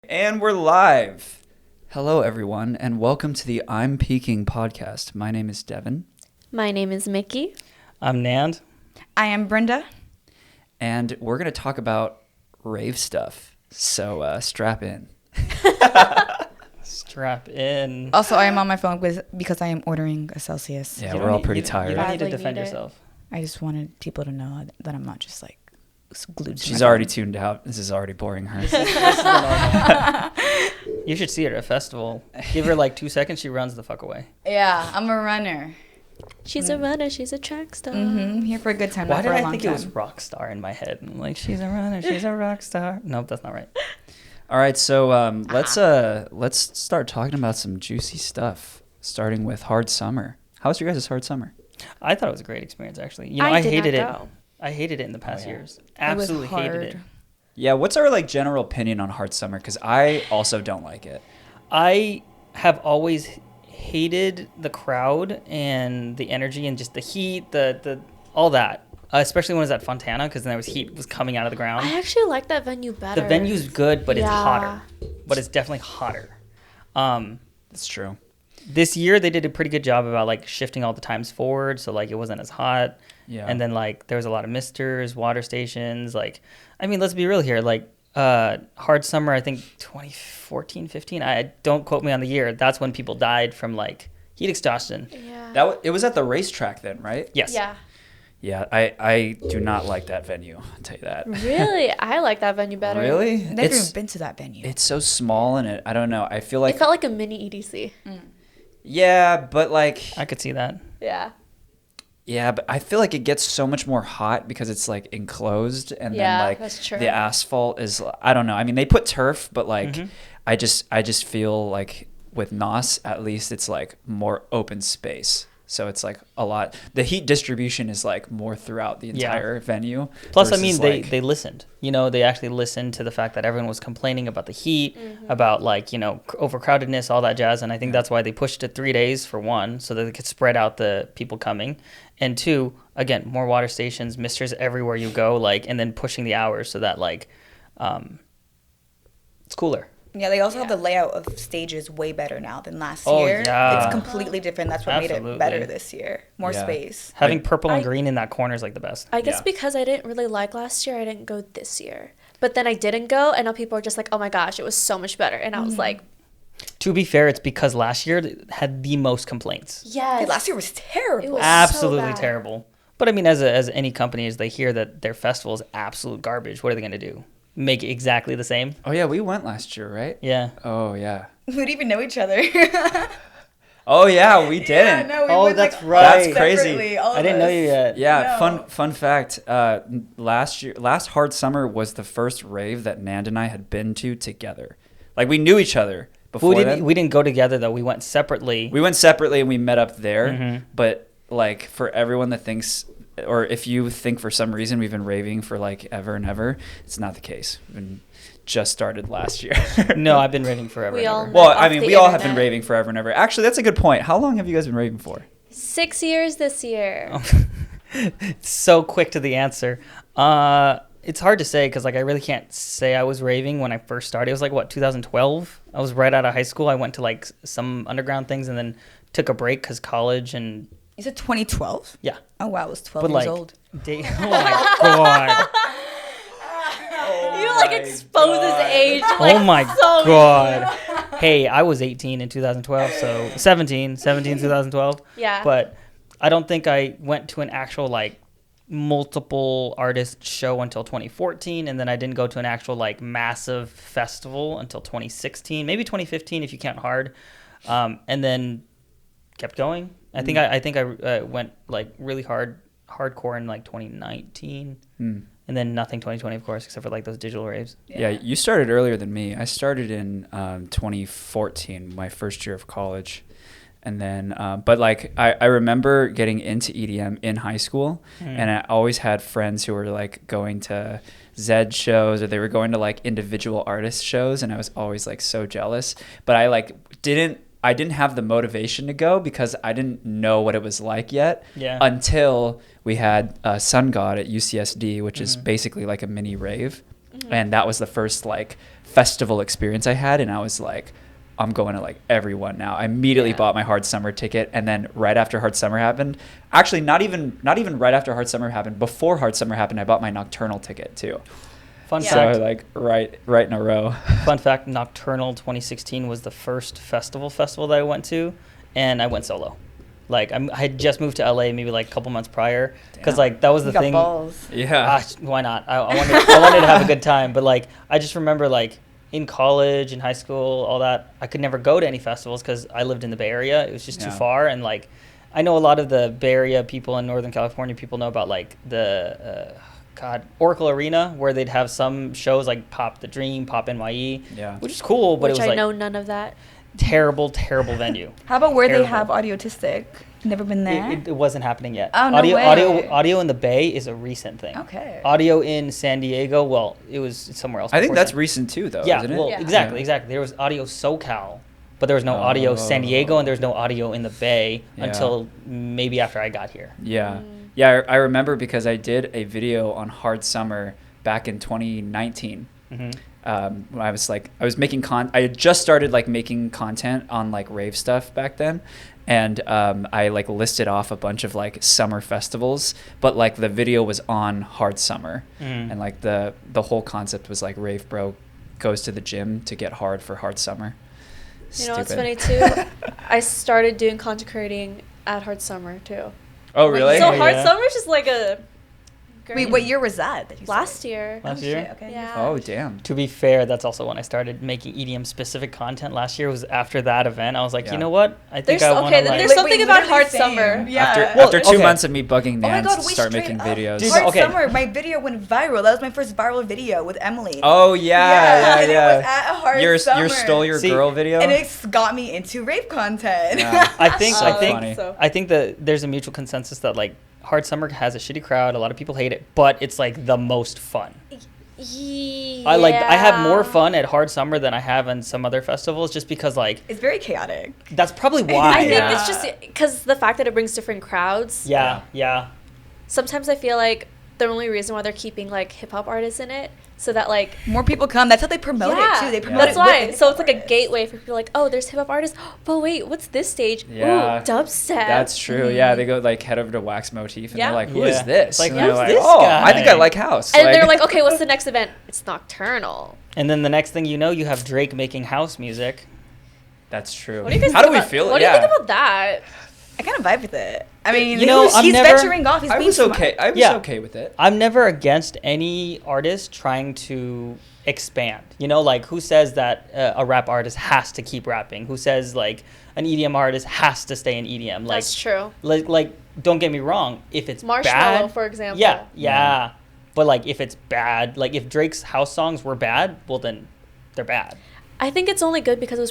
And we're live. Hello, everyone, and welcome to the I'm Peaking podcast. My name is Devin. My name is Mickie. I'm Nand. I am Brinda. And we're going to talk about rave stuff. So strap in. Strap in. Also, I am on my phone because I am ordering a Celsius. Yeah, we're all pretty tired. You don't need to Badly defend need it. yourself. I just wanted people to know that I'm not just like glued to She's my already phone. tuned out. This is already boring her. You should see her at a festival. Give her like 2 seconds, she runs the fuck away. Yeah, I'm a runner. She's a runner. She's a track star. Here for a good time. Why not for did a I long think time. it was rock star in my head? I'm like, she's a runner, she's a rock star. Nope, that's not right. All right, so let's start talking about some juicy stuff, starting with hard summer. How was your guys' hard summer? I thought it was a great experience, actually. You know, I I did hated not it. go. I hated it in the past yeah. years. It was Absolutely hated it. hard. Yeah, what's our general opinion on hard summer? Because I also don't like it. I have always hated the crowd and the energy and just the heat, the all that. Especially when it was at Fontana, because then there was heat was coming out of the ground. I actually like that venue better. The venue's good, but it's Yeah. hotter. But it's definitely hotter. That's true. This year they did a pretty good job about like shifting all the times forward, so like it wasn't as hot. Yeah. And then like there was a lot of misters, water stations. Like, I mean, let's be real here. Like, hard summer, I think 2014, 15. I don't quote me on the year. That's when people died from like heat exhaustion. Yeah. It was at the racetrack then, right? Yes. Yeah. Yeah, I do not like that venue. I'll tell you that. Really? I like that venue better. Really? I've never even It's been to that venue. it's so small and I don't know. I feel It like felt like a mini EDC. yeah, but like I could see that. Yeah. yeah, but I feel like it gets so much more hot because it's like enclosed and Yeah, then like that's true. the asphalt is I don't know. I mean, they put turf, but like Mhm. I just feel like with NOS at least it's like more open space. So it's like a lot. The heat distribution is like more throughout the Yeah. entire venue. Plus, I versus, mean, like- they listened. You know, they actually listened to the fact that everyone was complaining about the heat, about like, you know, overcrowdedness, all that jazz. And I think that's why they pushed it 3 days for one, so that they could spread out the people coming. And two, again, more water stations, misters everywhere you go, like, and then pushing the hours so that like, it's cooler. Yeah, they also have the layout of stages way better now than last Oh, year. yeah. It's completely different. That's what made Absolutely. it better this year. More Yeah. space. Having purple and I- green in that corner is like the best. I guess Yeah. because I didn't really like last year, I didn't go this year. But then I didn't go, and now people are just like, oh my gosh, it was so much better. And I was like, To be fair, it's because last year it had the most complaints. yes. Dude, last year was terrible. It was Absolutely so bad. terrible. But I mean, as any company, as they hear that their festival is absolute garbage, what are they going to do? Make it exactly the same? Oh yeah, we went last year, right? Yeah. Oh yeah. We didn't even know each other. Oh yeah, we didn't. no, we Oh, went, that's like, right. That's crazy. separately, all I of didn't know us. you yet. Yeah, No. fun fact. Last hard summer was the first rave that Nand and I had been to together. Like we knew each other before then. We didn't go together, though. We went separately. We went separately and we met up there. Mhm. But like for everyone that thinks, or if you think for some reason we've been raving for like ever and ever, it's not the case. We've been just started last year. No, I've been raving forever. We and all ever. Well, Off I mean, the we all have been internet. raving forever and ever. Actually, that's a good point. How long have you guys been raving for? 6 years this year. So quick to the answer. It's hard to say because like I really can't say I was raving when I first started. It was like what 2012. I was right out of high school. I went to like some underground things and then took a break because college and You said 2012? yeah. Oh, wow. I was 12 But years like, old. oh my god. You like expose his age. Oh Like, my so god. Hey, I was 18 in 2012, so 17 2012. Yeah. But I don't think I went to an actual like multiple artist show until 2014, and then I didn't go to an actual like massive festival until 2016, maybe 2015 if you count hard. And then kept going. I think I went like really hardcore in like 2019. And then nothing 2020, of course, except for like those digital raves. Yeah, you started earlier than me. I started in 2014, my first year of college. And then, but like, I remember getting into EDM in high school, and I always had friends who were like going to Zed shows, or they were going to like individual artist shows, and I was always like so jealous. But I didn't have the motivation to go because I didn't know what it was like yet. Yeah. Until we had Sun God at UCSD, which is basically like a mini rave. and that was the first like festival experience I had, and I was like, I'm going to like everyone now. I immediately bought my Hard Summer ticket, and then right after Hard Summer happened, actually not even right after Hard Summer happened, before Hard Summer happened, I bought my Nocturnal ticket too. Fun So fact. like right in a row. Fun fact: Nocturnal 2016 was the first festival that I went to, and I went solo. Like I had just moved to LA maybe like a couple months prior, because Damn. like that was the You got thing. balls. Yeah. Why not? I wanted to have a good time, but like I just remember like in college, in high school, all that, I could never go to any festivals because I lived in the Bay Area. It was just too far, and like I know a lot of the Bay Area people in Northern California people know about like the Oracle Arena, where they'd have some shows like Pop the Dream, Pop NYE, which is cool, but Which it was I like know none of that. terrible venue. How about where Terrible. they have Audiotistic? Never been there. It wasn't happening yet. Oh, no way. Audio in the Bay is a recent thing. Okay. Audio in San Diego, well, it was somewhere else. I think before that's San- recent too, though, Yeah, isn't it? well, Yeah. exactly. There was Audio SoCal, but there was no Audio San Diego, and there was no Audio in the Bay until maybe after I got here. Yeah. Yeah, I remember because I did a video on Hard Summer back in 2019. When I was making I had just started like making content on like rave stuff back then, and I like listed off a bunch of like summer festivals, but like the video was on Hard Summer, and like the whole concept was like Rave Bro goes to the gym to get hard for Hard Summer. You know what's funny Stupid. too? I started doing content creating at Hard Summer too. Oh really? So Yeah. Hard Summer is just like a. Wait, what year was that you Last started? year. Last Oh, year? shit, okay. Yeah. Oh damn. To be fair, that's also when I started making EDM specific content. Last year was after that event. I was like, Yeah. you know what? I think I want to like. There's something about literally Hard same. Summer. Yeah. After 2 okay. months of me bugging Oh my Nand god, to we start straight making up- videos. Dude, Hard okay. Summer, my video went viral. That was my first viral video with Emily. Oh yeah, and it was at a Hard Your Summer. stole your See, girl video. And it got me into rave content. Yeah. I think So funny. I think that there's a mutual consensus that like Hard Summer has a shitty crowd. A lot of people hate it, but it's like the most fun. Yeah. I have more fun at Hard Summer than I have in some other festivals, just because like It's very chaotic. that's probably why. I think Yeah. it's just because the fact that it brings different crowds. Yeah. Sometimes I feel like the only reason why they're keeping like hip hop artists in it, so that like More people come. That's how they promote it too. They promote that's it with why. the So hip-hop it's like a artists. gateway for people like, oh, there's hip hop artists. But wait, what's this stage? Yeah. Ooh, dubstep. That's true. Yeah, they go like head over to Wax Motif, and Yeah. they're like, "Who is Yeah. this?" Like, and they're who's like, this "Oh, guy?" I think I like house." And they're like, okay, what's the next event? It's Nocturnal. And then the next thing you know, you have Drake making house music. "That's true." What do you guys How think do we about, feel? What yeah. do you think about that? I kind of vibe with it. I mean, You know, he's I'm never- venturing off. He's I being was smart. okay. I was Yeah. okay with it. I'm never against any artist trying to expand. You know, like who says that a rap artist has to keep rapping? Who says like an EDM artist has to stay in EDM? Like, That's true. like don't get me wrong. If it's Marshmallow, bad, for example. yeah. But like if it's bad, like if Drake's house songs were bad, well then they're bad. I think it's only good because it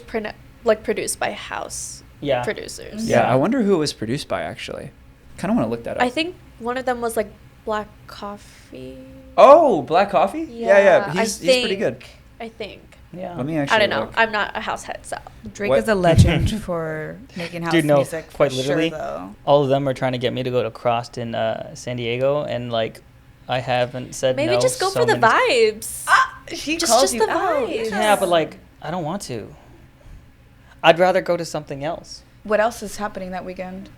was produced by house Yeah. producers. Yeah, Yeah. I wonder who it was produced by actually. Kind of want to look that up. I think one of them was like Black Coffee. Oh, Black Coffee? Yeah. I He's pretty good. I think. Yeah. Let me actually. I don't know. look. I'm not a house head, so. Drake What? is a legend for making house Dude, no, music. quite for literally. Sure, though. All of them are trying to get me to go to Crossed in San Diego, and like I haven't said Maybe no just go so for the many- vibes. She Just- calls just you the out. vibes. Yeah, but like I don't want to. I'd rather go to something else. What else is happening that weekend?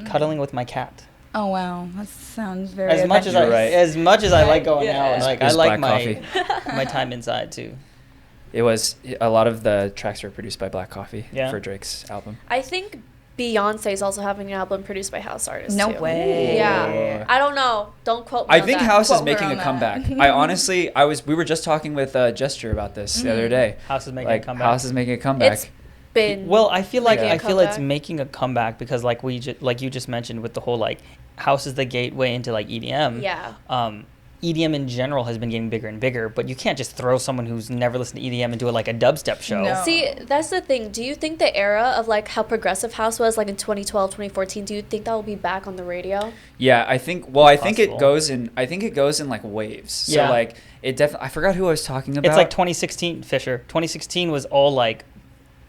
Cuddling with my cat. Oh wow, that sounds very. As much as I, You're right. as much as I like going Yeah. out, like It I was like Black my time inside too. It was a lot of the tracks were produced by Black Coffee Yeah. for Drake's album. I think Beyonce is also having an album produced by house artists. No too. way. Yeah. I don't know. Don't quote me I on think that. House is Quote her making a on that. comeback. I honestly, we were just talking with Gesture about this the other day. House is making Like a comeback. House is making a comeback. It's been. Well, I feel like making a I feel it's comeback. making a comeback because like like you just mentioned with the whole like house is the gateway into like EDM. Yeah. EDM in general has been getting bigger and bigger, but you can't just throw someone who's never listened to EDM into like a dubstep show. No. See, that's the thing. Do you think the era of like how progressive house was like in 2012, 2014, do you think that will be back on the radio? Yeah, I think. Well, I think it Possible. goes in. I think it goes in like waves. So Yeah. like it definitely. I forgot who I was talking about. It's like 2016, Fisher. 2016 was all like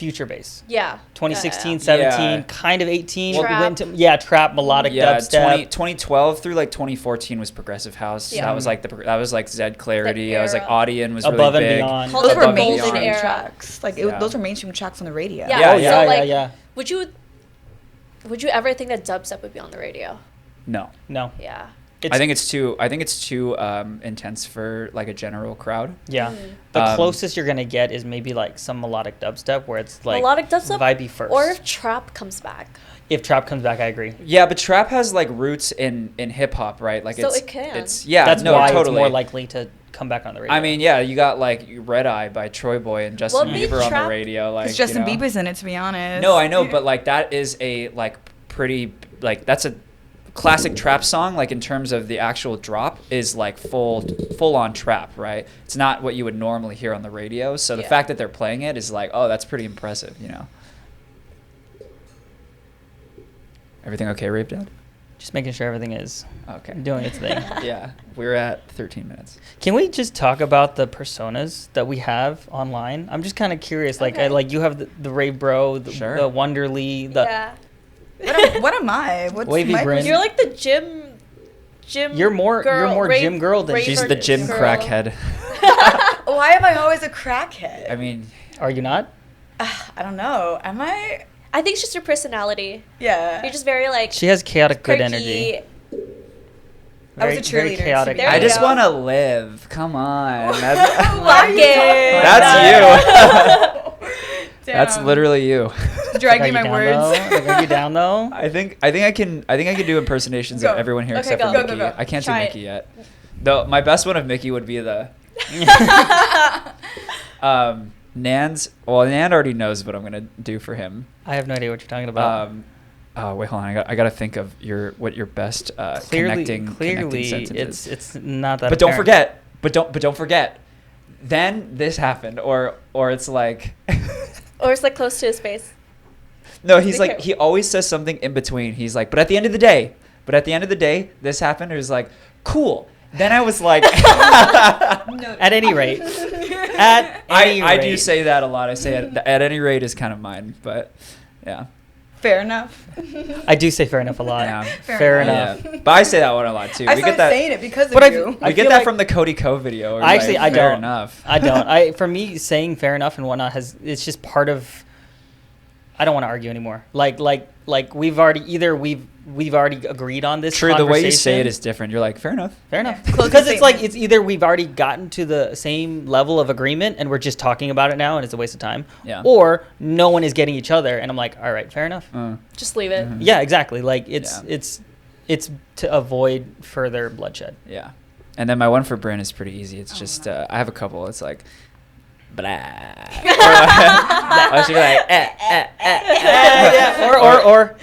future bass. Yeah. 2016, Yeah. 17, Yeah. kind of 18. Trap. Went to, trap, melodic dubstep. 2012 through like 2014 was progressive house. Yeah. That was like Zed Clarity. That That was like era. Audion was Above really and big. Beyond. Called Those it were the Above and golden mainstream Beyond. era. tracks. Like Yeah. those were mainstream tracks on the radio. Yeah. Yeah, Oh, yeah. So like, yeah. would you ever think that dubstep would be on the radio? No. No. Yeah. I think it's too intense for like a general crowd. Yeah. Mm. The closest you're going to get is maybe like some melodic dubstep where it's like Melodic dubstep, vibey first. or if trap comes back. If trap comes back, I agree. Yeah, but trap has like roots in hip hop, right? Like So it's it can. It's yeah, That's no, why totally. it's more likely to come back on the radio. I mean, yeah, you got like Red Eye by Troy Boy and Justin What made Bieber on trap- the radio. Like Because Justin you know. Bieber's in it, to be honest. No, I know, but like that is a like pretty like that's a classic trap song. Like in terms of the actual drop is like full on trap, right? It's not what you would normally hear on the radio. So the Yeah. fact that they're playing it is like, oh, that's pretty impressive, you know. Everything okay, Rave Dad? just making sure everything is Okay. doing its thing. Yeah, we're at 13 minutes. Can we just talk about the personas that we have online? I'm just kind of curious. Like, Okay. like you have the Rave Bro, the Sure. Wonderli, the Yeah. What am I? What's Wavybrin. my You're like the gym. You're more gym girl than She's raver the gym girl. crackhead. Why am I always a crackhead? I mean, Are you not? I don't know. Am I? I think it's just your personality. Yeah. You're just very like She has chaotic good quirky. energy. I was a Very cheerleader, chaotic. There I you just go. want to live. Come on. That's, Why are you That's that's you. Damn. That's literally you. dragging Are my you words. down, though? Are you down though? I think I can do impersonations Go. of everyone here Okay, except go. for Go, Mickey. go, go. I can't Try do it. Mickey yet. Though my best one of Mickey would be the Nand's. Well, Nand already knows what I'm gonna do for him. I have no idea what you're talking about. Oh wait, hold on. I got to think of what your best connecting sentence is. it's not that. But don't apparent. forget. But don't forget. Then this happened, or it's like. Or it's like close to his face. No, he's Be like careful. he always says something in between. He's like, but at the end of the day, this happened. It was like, cool. Then I was like, At any rate, I do say that a lot. I say at any rate is kind of mine, but yeah. Fair enough. I do say fair enough a lot. Yeah. Fair Yeah. enough. But I say that one a lot too. I We started get that. saying it because But of I've- you. I We get feel that like- from the Cody Co video. I actually- I fair don't. enough. I don't. For me, saying fair enough and whatnot it's just part of. I don't want to argue anymore. Like we've already agreed on this. True, the way you say conversation. it is different. You're like, fair enough. Fair enough. Close Because the it's like statement. it's either we've already gotten to the same level of agreement and we're just talking about it now and it's a waste of time. Yeah. Or no one is getting each other and I'm like, all right, fair enough. Just leave it. Mhm. Yeah, exactly. Like it's Yeah. it's to avoid further bloodshed. Yeah. And then my one for Bryn is pretty easy. It's just I have a couple. It's like blah. I should be like Or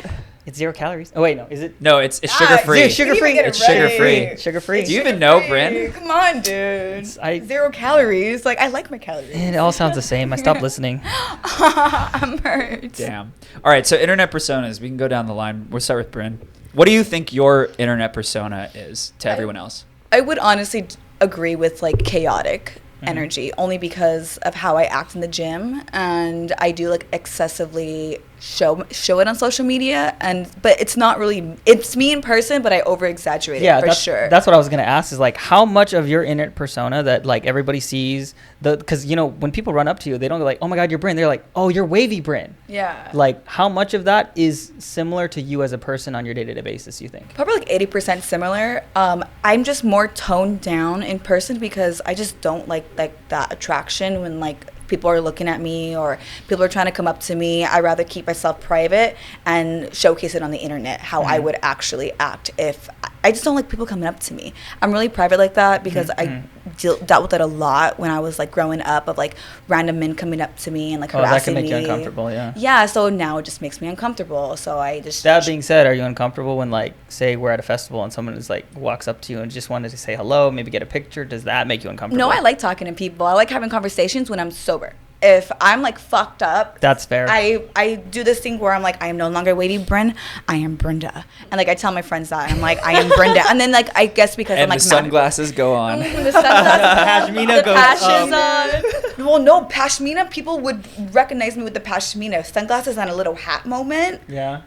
it's 0 calories. Oh wait, no, is it No, it's sugar free. sugar free. It's sugar free. Sugar free. Do you even know, Bryn? Come on, dude. 0 calories. Like, I like my calories. It all sounds the same. I stopped listening. I'm hurt. Damn. All right, so internet personas. We can go down the line. We'll start with Bryn. What do you think your internet persona is to everyone else? I would honestly agree with like chaotic energy only because of how I act in the gym, and I do like excessively show it on social media, but it's not really, it's me in person, but I over exaggerate it for sure. That's what I was gonna ask. Is like how much of your internet persona that like everybody sees because when people run up to you, they don't go like, oh my god, you're Bryn. They're like, oh, you're Wavybrin. Yeah. Like how much of that is similar to you as a person on your day-to-day basis? You think? Probably like 80% similar. I'm just more toned down in person because I just don't like that attraction when like people are looking at me or people are trying to come up to me. I rather keep myself private and showcase it on the internet how I would actually act if I just don't like people coming up to me. I'm really private like that because I dealt with it a lot when I was like growing up of like random men coming up to me and like Oh, that harassing can me. make you uncomfortable. Yeah. Yeah, so now it just makes me uncomfortable. So I just That being said, are you uncomfortable when like say we're at a festival and someone is like walks up to you and just wanted to say hello, maybe get a picture? Does that make you uncomfortable? No, I like talking to people. I like having conversations when I'm sober. if I'm like fucked up, That's fair. I do this thing where I'm like, I am no longer Wavybrin, I am Brinda. And like I tell my friends that I'm like, I am Brinda. And then like I guess because And I'm like the sunglasses go on. the sunglasses, Pashmina the goes passions up. on. Well, no, pashmina. People would recognize me with the pashmina, sunglasses and a little hat moment. Yeah.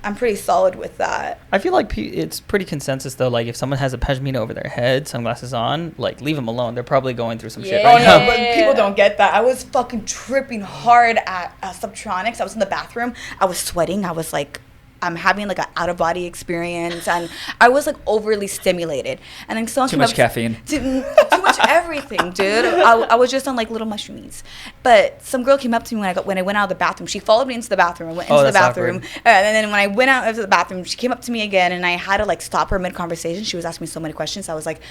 I'm pretty solid with that. I feel like it's pretty consensus though. Like if someone has a pashmina over their head, sunglasses on, like leave them alone. They're probably going through some shit Yeah. Oh right no, now. but people don't get that. I was fucking tripping hard at Subtronics. I was in the bathroom. I was sweating. I was like, I'm having like an out of body experience, and I was like overly stimulated. And then someone Too came much up- caffeine. Too much everything, dude. I was just on like little mushrooms. But some girl came up to me when I went out of the bathroom. She followed me into the bathroom. I went into the that's bathroom, awkward. and then when I went out of the bathroom, she came up to me again, and I had to like stop her mid conversation. She was asking me so many questions. I was like,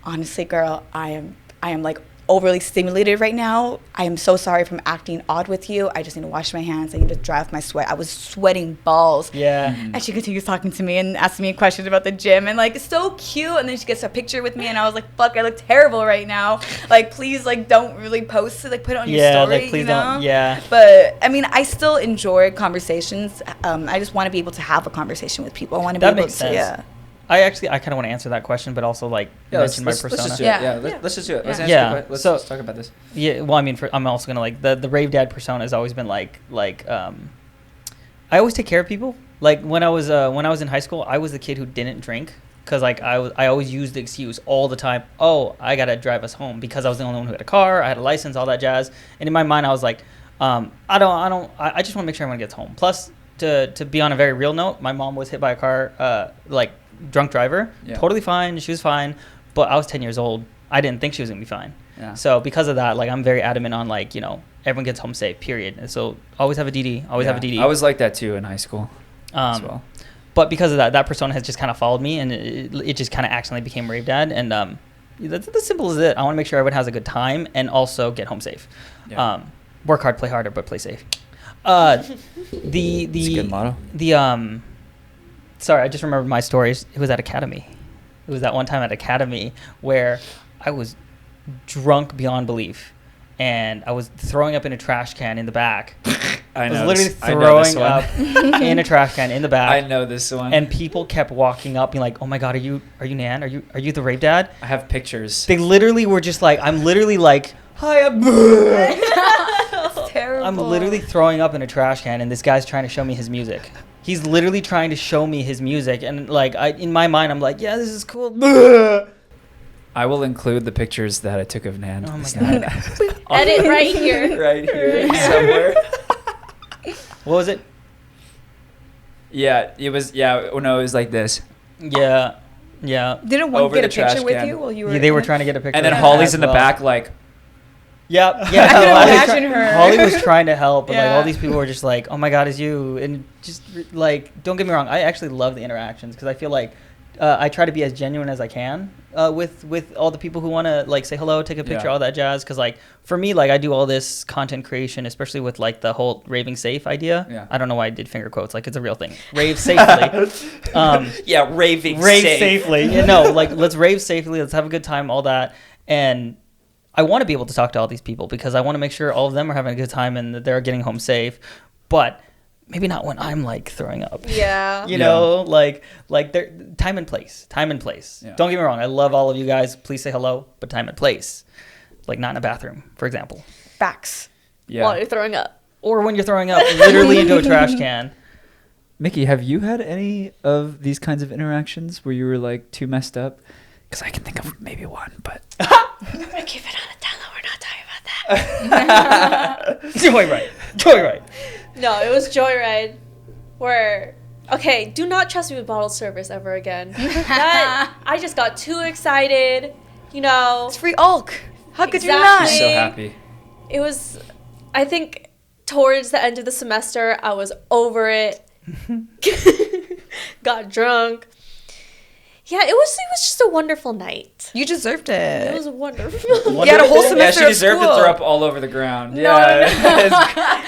honestly, girl, I am like overly stimulated right now. I am so sorry if I'm acting odd with you. I just need to wash my hands. I need to dry off my sweat. I was sweating balls. Yeah. And she continues talking to me and asking me questions about the gym, and like it's so cute. And then she gets a picture with me, and I was like, fuck, I look terrible right now. Like, please, like, don't really post it. Like, put it on your Yeah, story, like please you know? don't. Yeah. But I mean, I still enjoy conversations. I just want to be able to have a conversation with people. I want to be That able makes to, sense. yeah. I kind of want to answer that question, but also like mention my persona. Let's just do Yeah. it. Yeah, Yeah. let's just do it. Let's Yeah. answer Yeah. the que- let's So- just talk about this. Yeah, well, I mean, I'm also gonna like the rave dad persona has always been like I always take care of people. Like when I was in high school, I was the kid who didn't drink because like I always used the excuse all the time. Oh, I gotta drive us home because I was the only one who had a car. I had a license, all that jazz. And in my mind, I was like, I just want to make sure everyone gets home. Plus, to be on a very real note, my mom was hit by a car, like drunk driver. Yeah. Totally fine. She was fine, but I was 10 years old. I didn't think she was gonna be fine. Yeah. So because of that, like I'm very adamant on like, you know, everyone gets home safe, period. And so always have a DD, always have a DD. I was like that too in high school as well. But because of that persona has just kind of followed me, and it just kind of accidentally became rave dad. And that's as simple as it. I want to make sure everyone has a good time and also get home safe. Yeah. Work hard, play harder, but play safe. The It's a good motto. Sorry, I just remembered my stories. It was at Academy. It was that one time at Academy where I was drunk beyond belief, and I was throwing up in a trash can in the back. I was know literally this- I know this throwing one. up in a trash can in the back. I know this one. And people kept walking up, being like, "Oh my God, are you Nan? Are you the rave dad?" I have pictures. They literally were just like, "I'm literally like, hi, It's terrible. I'm literally throwing up in a trash can, and this guy's trying to show me his music. He's literally trying to show me his music, and like, in my mind, I'm like, yeah, this is cool." I will include the pictures that I took of Nand. Oh my this God. night. Edit right here. Right here somewhere. What was it? Yeah, it was. Yeah, oh no, it was like this. Yeah. Didn't one Over get the a picture trash with can. you while you were? Yeah, they were in it? trying to get a picture. And then of me Holly's as in the well. back, like, Yeah. I can Holly imagine her. Holly was trying to help, but like Yeah. all these people were just like, "Oh my God, it's you!" And just like, don't get me wrong, I actually love the interactions because I feel like I try to be as genuine as I can with all the people who want to like say hello, take a picture, Yeah. all that jazz. Because like for me, like I do all this content creation, especially with like the whole raving safe idea. Yeah. I don't know why I did finger quotes, like it's a real thing. Rave safely. yeah, raving Rave safe. safely. You know, like let's rave safely. Let's have a good time. All that. And I want to be able to talk to all these people because I want to make sure all of them are having a good time and that they're getting home safe. But maybe not when I'm like throwing up. Yeah. You know, like there, time and place. Yeah. Don't get me wrong. I love all of you guys. Please say hello, but time and place. Like not in a bathroom, for example. Facts. Yeah. While you're throwing up. Or when you're throwing up literally into a trash can. Mickie, have you had any of these kinds of interactions where you were like too messed up? Because I can think of maybe one, but We're keeping on a down low. We're not talking about that. Joyride. No, it was Joyride where, okay, do not trust me with bottled service ever again. That, I just got too excited, you know. It's free Ulk. How could you I'm not? Exactly. so happy. It was, I think, towards the end of the semester, I was over it. Got drunk. Yeah, it was just a wonderful night. You deserved It it. was wonderful. You had a whole Yeah, semester she of deserved school. to throw up all over the ground. No, Yeah.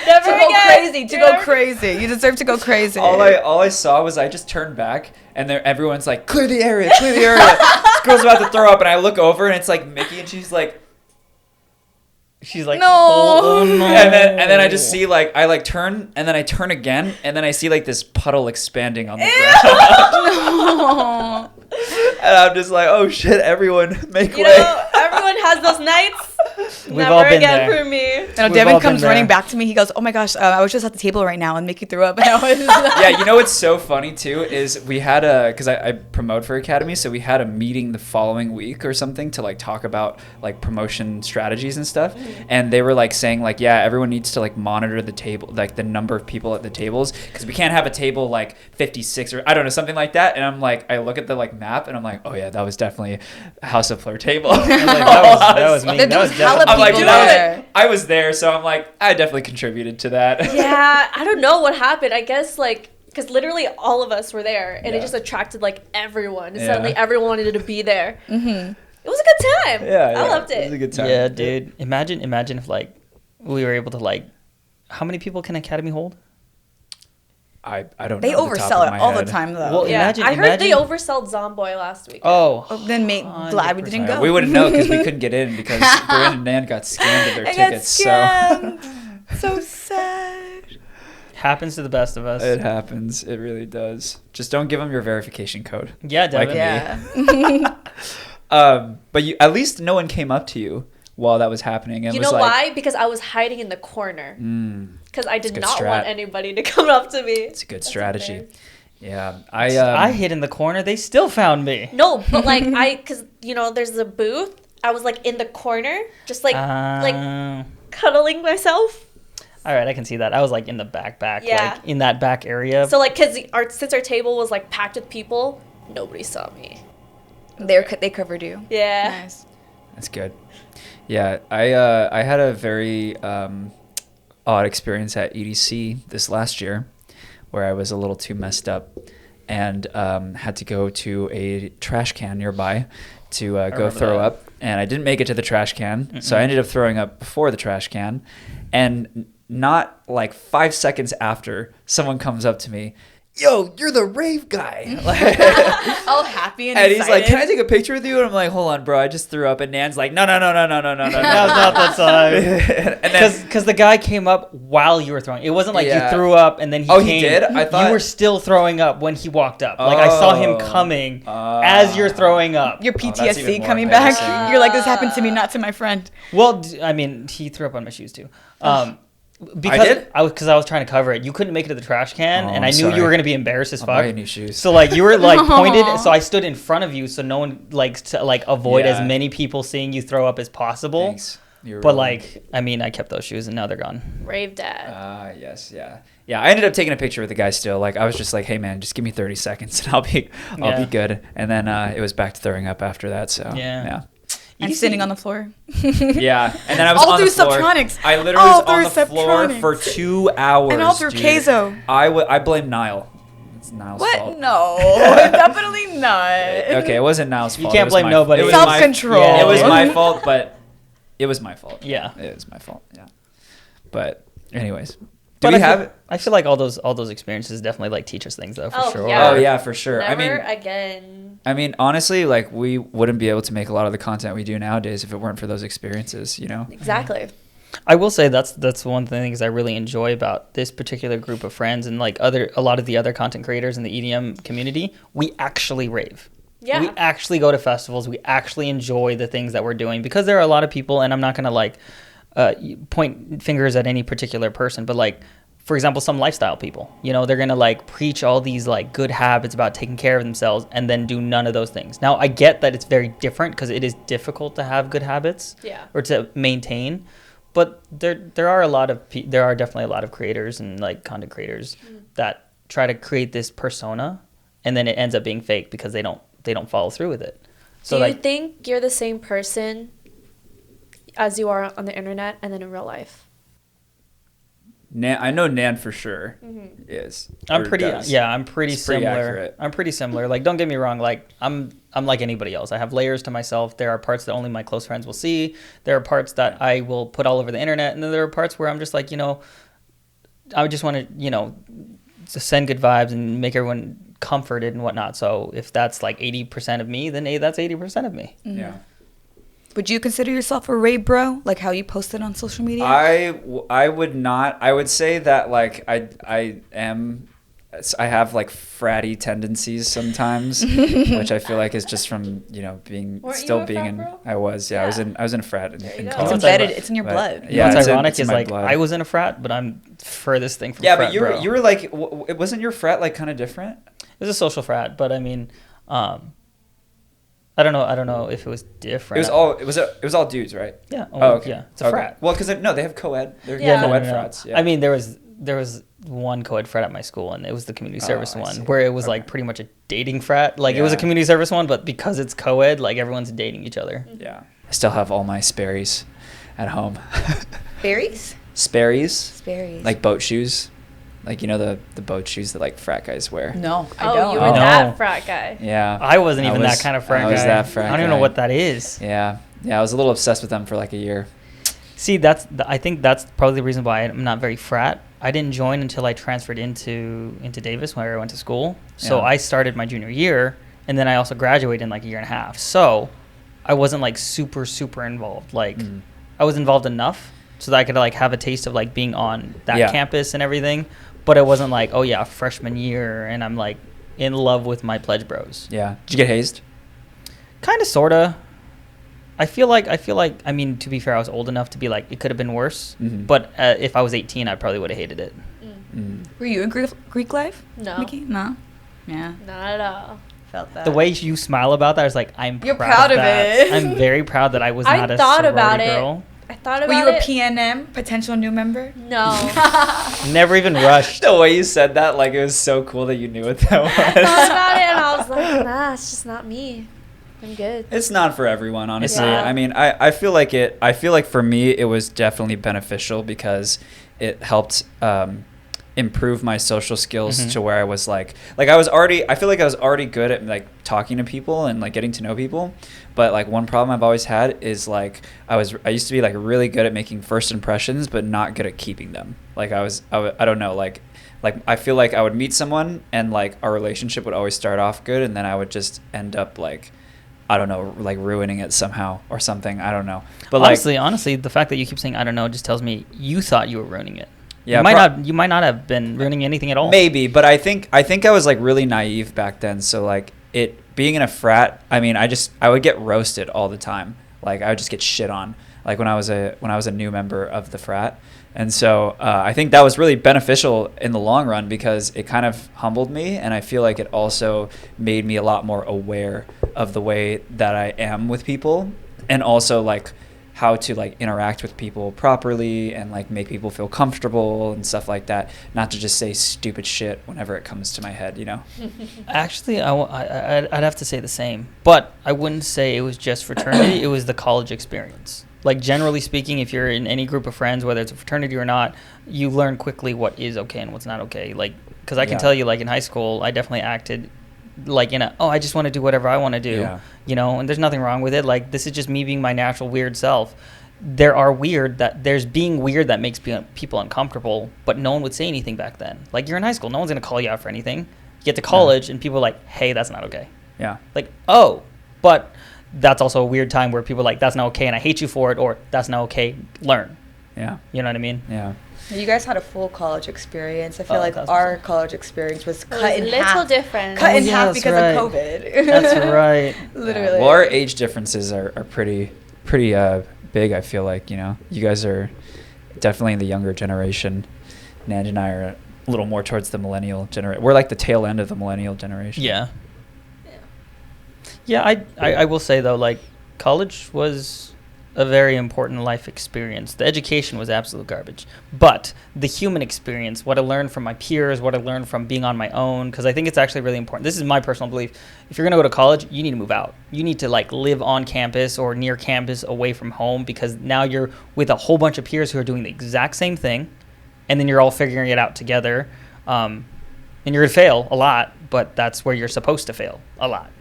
Never To go again. crazy. To go Never- crazy. You deserve to go crazy. all I saw was I just turned back and there everyone's like, clear the area. This girl's about to throw up, and I look over and it's like Mickie, and she's like, She's like, No. oh no. And then I just see like I like turn and then I turn again and then I see like this puddle expanding on the ground. No. And I'm just like, oh shit, everyone make You way. know, everyone has those nights. We've Never all been again there. for me. No, We've all Devin been comes there. running back to me. He goes, "Oh my gosh, I was just at the table right now, and Mickie threw up." And I was Yeah, you know what's so funny too is we had because I promote for Academy, so we had a meeting the following week or something to like talk about like promotion strategies and stuff, and they were like saying like, yeah, everyone needs to like monitor the table, like the number of people at the tables, because we can't have a table like 56 or I don't know, something like that. And I'm like, I look at the like map and I'm like, oh yeah, that was definitely a House of Fleur table. I was like, that was me. There That was was hella definitely I'm like, people dude, that there. was, I was there, so I'm like, I definitely contributed to that. Yeah, I don't know what happened. I guess like because literally all of us were there, and Yeah. it just attracted like everyone. And Yeah. suddenly everyone wanted to be there. Mm-hmm. It was a good time. Yeah, I loved It was a it. good time. Yeah, dude. Imagine if like we were able to like, how many people can Academy hold? I don't They know. off the top oversell of it my all head. the time, though. Well, Yeah, Imagine- I heard they imagine- oversold Zomboy last week. Oh, Then glad we didn't go. We wouldn't know because we couldn't get in because Brinda and Nand got scammed of their I got tickets. scammed. So sad. happens to the best of us. So it happens. It really does. Just don't give them your verification code. Yeah, Devin. Like Yeah. But you, at least no one came up to you while that was happening. And You was know like, why? Because I was hiding in the corner. Because I a did good not strat. want anybody to come up to me. It's a good strategy. unfair. Yeah, I hid in the corner. They still found me. No, but like because you know there's a booth. I was like in the corner, just like cuddling myself. All right, I can see that. I was like in the back, Yeah. like in that back area. So like because since our table was like packed with people, nobody saw me. They covered you. Yeah. Nice. That's good. Yeah, I had a very odd experience at EDC this last year, where I was a little too messed up, and had to go to a trash can nearby to go remember throw that. up, and I didn't make it to the trash can, so I ended up throwing up before the trash can, and not like 5 seconds after, someone comes up to me. Yo, you're the rave guy. All happy and And he's like, excited. can I take a picture with you? And I'm like, hold on, bro. I just threw up. And Nan's like, no. That was not the time. And then, Because the guy came up while you were throwing. It wasn't like Yeah. you threw up and then he Oh, came. he did? I thought- you were still throwing up when he walked up. Like I saw him Oh. coming as you're throwing up. Your that's even PTSD more coming back. embarrassing. You're like, this happened to me, not to my friend. Well, I mean, he threw up on my shoes too. Because I did? I was trying to cover it. You couldn't make it to the trash can, Oh, and I knew sorry. you were gonna be embarrassed as I'll fuck. buy you new shoes. So like you were like pointed, so I stood in front of you, so no one likes to like avoid Yeah. as many people seeing you throw up as possible. Thanks. You're But welcome. like, I mean, I kept those shoes, and now they're gone. Rave dad. Yes, yeah. Yeah, I ended up taking a picture with the guy still. Like, I was just like, hey, man, just give me 30 seconds and I'll be Yeah. good. And then it was back to throwing up after that. So, Yeah. And sitting on the floor. Yeah. And then I was All on through the floor. Subtronics. I literally All was on the through floor Subtronics. for 2 hours. And all through dude. Keizo. I blame Niall. It's Niall's What? fault. No, definitely not. Okay, it wasn't Niall's fault. can't It was blame my- nobody. It was my- Self-control. Yeah. It was my fault, but it was my fault. Yeah. It was my fault. Yeah. But anyways, do But we have? I feel like all those experiences definitely like teach us things though, for Oh, sure. yeah. Oh yeah, for sure. Never again. I mean, honestly, like we wouldn't be able to make a lot of the content we do nowadays if it weren't for those experiences. You know? Exactly. I will say that's one of the things I really enjoy about this particular group of friends and like a lot of the other content creators in the EDM community. We actually rave. Yeah. We actually go to festivals. We actually enjoy the things that we're doing because there are a lot of people, and I'm not gonna like point fingers at any particular person, but like, for example, some lifestyle people, you know, they're gonna like preach all these like good habits about taking care of themselves and then do none of those things. Now I get that it's very different because it is difficult to have good habits Yeah. or to maintain, but there are definitely a lot of creators and like content creators that try to create this persona and then it ends up being fake because they don't follow through with it. So Do you like, think you're the same person as you are on the internet and then in real life? I know Nan for sure is. I'm or pretty does. I'm pretty It's pretty similar. accurate. I'm pretty similar. Like, don't get me wrong, like I'm like anybody else. I have layers to myself. There are parts that only my close friends will see. There are parts that I will put all over the internet, and then there are parts where I'm just like, you know, I just want to, you know, just send good vibes and make everyone comforted and whatnot. So if that's like 80% of me, then that's 80% of me. Yeah. Would you consider yourself a rave bro? Like how you posted on social media? I would not. I would say that like I have like fratty tendencies sometimes, which I feel like is just from being Weren't still you a being frat in. bro? I was Yeah. I was in a frat in you go. It's college. embedded. It's in your But, blood. yeah, What's it's ironic it's in is my like blood. I was in a frat, but I'm furthest thing from Yeah, frat but you bro. were like, it wasn't your frat like kind of different? It was a social frat, but I mean, I don't know if it was different. It was all dudes, right? Yeah. Oh, okay. Yeah. It's a frat. Well, because they have co-ed. They're Yeah. co-ed frats. Yeah. I mean, there was one co-ed frat at my school, and it was the community service I one, see. where it was Okay. like pretty much a dating frat. Like it was a Yeah. community service one, but because it's co-ed, like everyone's dating each other. Yeah. I still have all my Sperry's at home. Berries? Sperry's, Sperries. like boat shoes, like the boat shoes that like frat guys wear. No, I Oh, don't. you were Oh. that No. frat guy. Yeah. I wasn't I even was- that kind of frat I guy. was that frat I don't even guy. know what that is. Yeah. I was a little obsessed with them for like a year. See, I think that's probably the reason why I'm not very frat. I didn't join until I transferred into Davis, where I went to school. So Yeah. I started my junior year, and then I also graduated in like a year and a half. So I wasn't like super involved. Like I was involved enough so that I could like have a taste of like being on that Yeah. campus and everything. But it wasn't like, oh yeah, freshman year, and I'm like in love with my pledge bros. Yeah. Did you get hazed? Kind of, sorta. I feel like, I mean, to be fair, I was old enough to be like, it could have been worse. Mhm. But if I was 18, I probably would have hated it. Mm. Were you in Greek life? No. Mickie? No. Yeah. Not at all. Felt that. The way you smile about that is like, I'm You're proud, proud of that. it. I'm very proud that I was I not a thought sorority about it. girl. I thought Were about you a it. PNM, potential new member? No. Never even rushed. The way you said that, like it was so cool that you knew what that was. I thought about it and I was like, nah, it's just not me. I'm good. It's not for everyone, honestly. Yeah. I mean, I feel like for me it was definitely beneficial because it helped improve my social skills Mhm. to where I was like I feel like I was already good at like talking to people and like getting to know people. But like one problem I've always had is like I used to be like really good at making first impressions but not good at keeping them. Like I don't know, like I feel like I would meet someone and like our relationship would always start off good and then I would just end up like I don't know, like ruining it somehow or something. I don't know. But Honestly, the fact that you keep saying I don't know just tells me you thought you were ruining it. Yeah, you might not have been ruining anything at all. maybe, but I think I was like really naive back then. So like it being in a frat, I mean, I would get roasted all the time. Like I would just get shit on. Like when I was a new member of the frat, and so I think that was really beneficial in the long run because it kind of humbled me, and I feel like it also made me a lot more aware of the way that I am with people, and also like how to like interact with people properly and like make people feel comfortable and stuff like that. Not to just say stupid shit whenever it comes to my head, you know. Actually, I'd have to say the same, but I wouldn't say it was just fraternity. It was the college experience. Like generally speaking, if you're in any group of friends, whether it's a fraternity or not, you learn quickly what is okay and what's not okay. Like, because I can Yeah. tell you, like in high school, I definitely acted like I just want to do whatever I want to do, Yeah. and there's nothing wrong with it. Like this is just me being my natural weird self. There's being weird that makes people uncomfortable, but no one would say anything back then. Like you're in high school, no one's gonna call you out for anything. You get to college and people are like, hey, that's not okay. Yeah. Like, oh, but that's also a weird time where people are like, that's not okay and I hate you for it, or that's not okay, learn. Yeah. You know what I mean? Yeah. You guys had a full college experience. I feel Oh, like 1000%. our college experience was It cut was in a little half. different. Cut Oh, in yeah, half that's because right. of COVID. That's right. Literally. Well, our age differences are pretty big. I feel like you guys are definitely the younger generation. Nand and I are a little more towards the millennial generation. We're like the tail end of the millennial generation. Yeah. Yeah, I will say though, like college was a very important life experience. The education was absolute garbage, but the human experience, what I learned from my peers, what I learned from being on my own, because I think it's actually really important. This is my personal belief. If you're gonna go to college, you need to move out. You need to like live on campus or near campus, away from home, because now you're with a whole bunch of peers who are doing the exact same thing, and then you're all figuring it out together. And you're gonna fail a lot, but that's where you're supposed to fail a lot.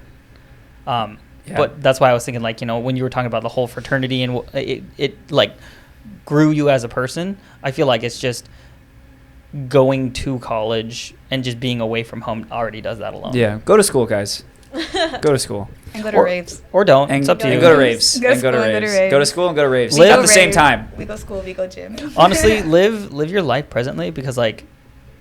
Yeah. But that's why I was thinking, like, when you were talking about the whole fraternity and it like grew you as a person, I feel like it's just going to college and just being away from home already does that alone. Yeah. Go to school, guys. Go to school. And go to Or- raves. Or don't. And, It's up to and you. go to raves. Go to and go to school and go to raves. raves. Go to school and go to raves Live- at go the same rave. time. We go school, we go gym. Honestly, live your life presently, because like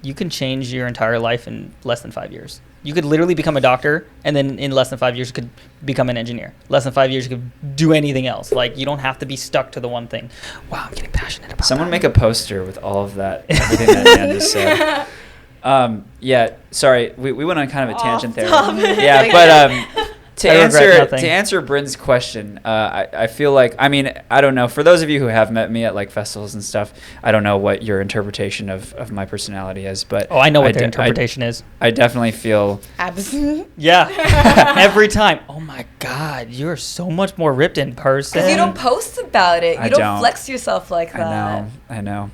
you can change your entire life in less than 5 years. You could literally become a doctor, and then in less than 5 years you could become an engineer. Less than 5 years you could do anything else. Like, you don't have to be stuck to the one thing. Wow, I'm getting passionate about Someone that. make a poster with all of that, everything that Dan just said. Yeah, sorry, we went on kind of a tangent there. Yeah, but to I regret nothing. answer Bryn's question, I feel like, I mean, I don't know. For those of you who have met me at like festivals and stuff, I don't know what your interpretation of my personality is, but Oh, I know what their interpretation is. I definitely feel Abs. Yeah. Every time. Oh my God, you're so much more ripped in person. Because you don't post about it. I You don't don't. flex yourself like that. I know,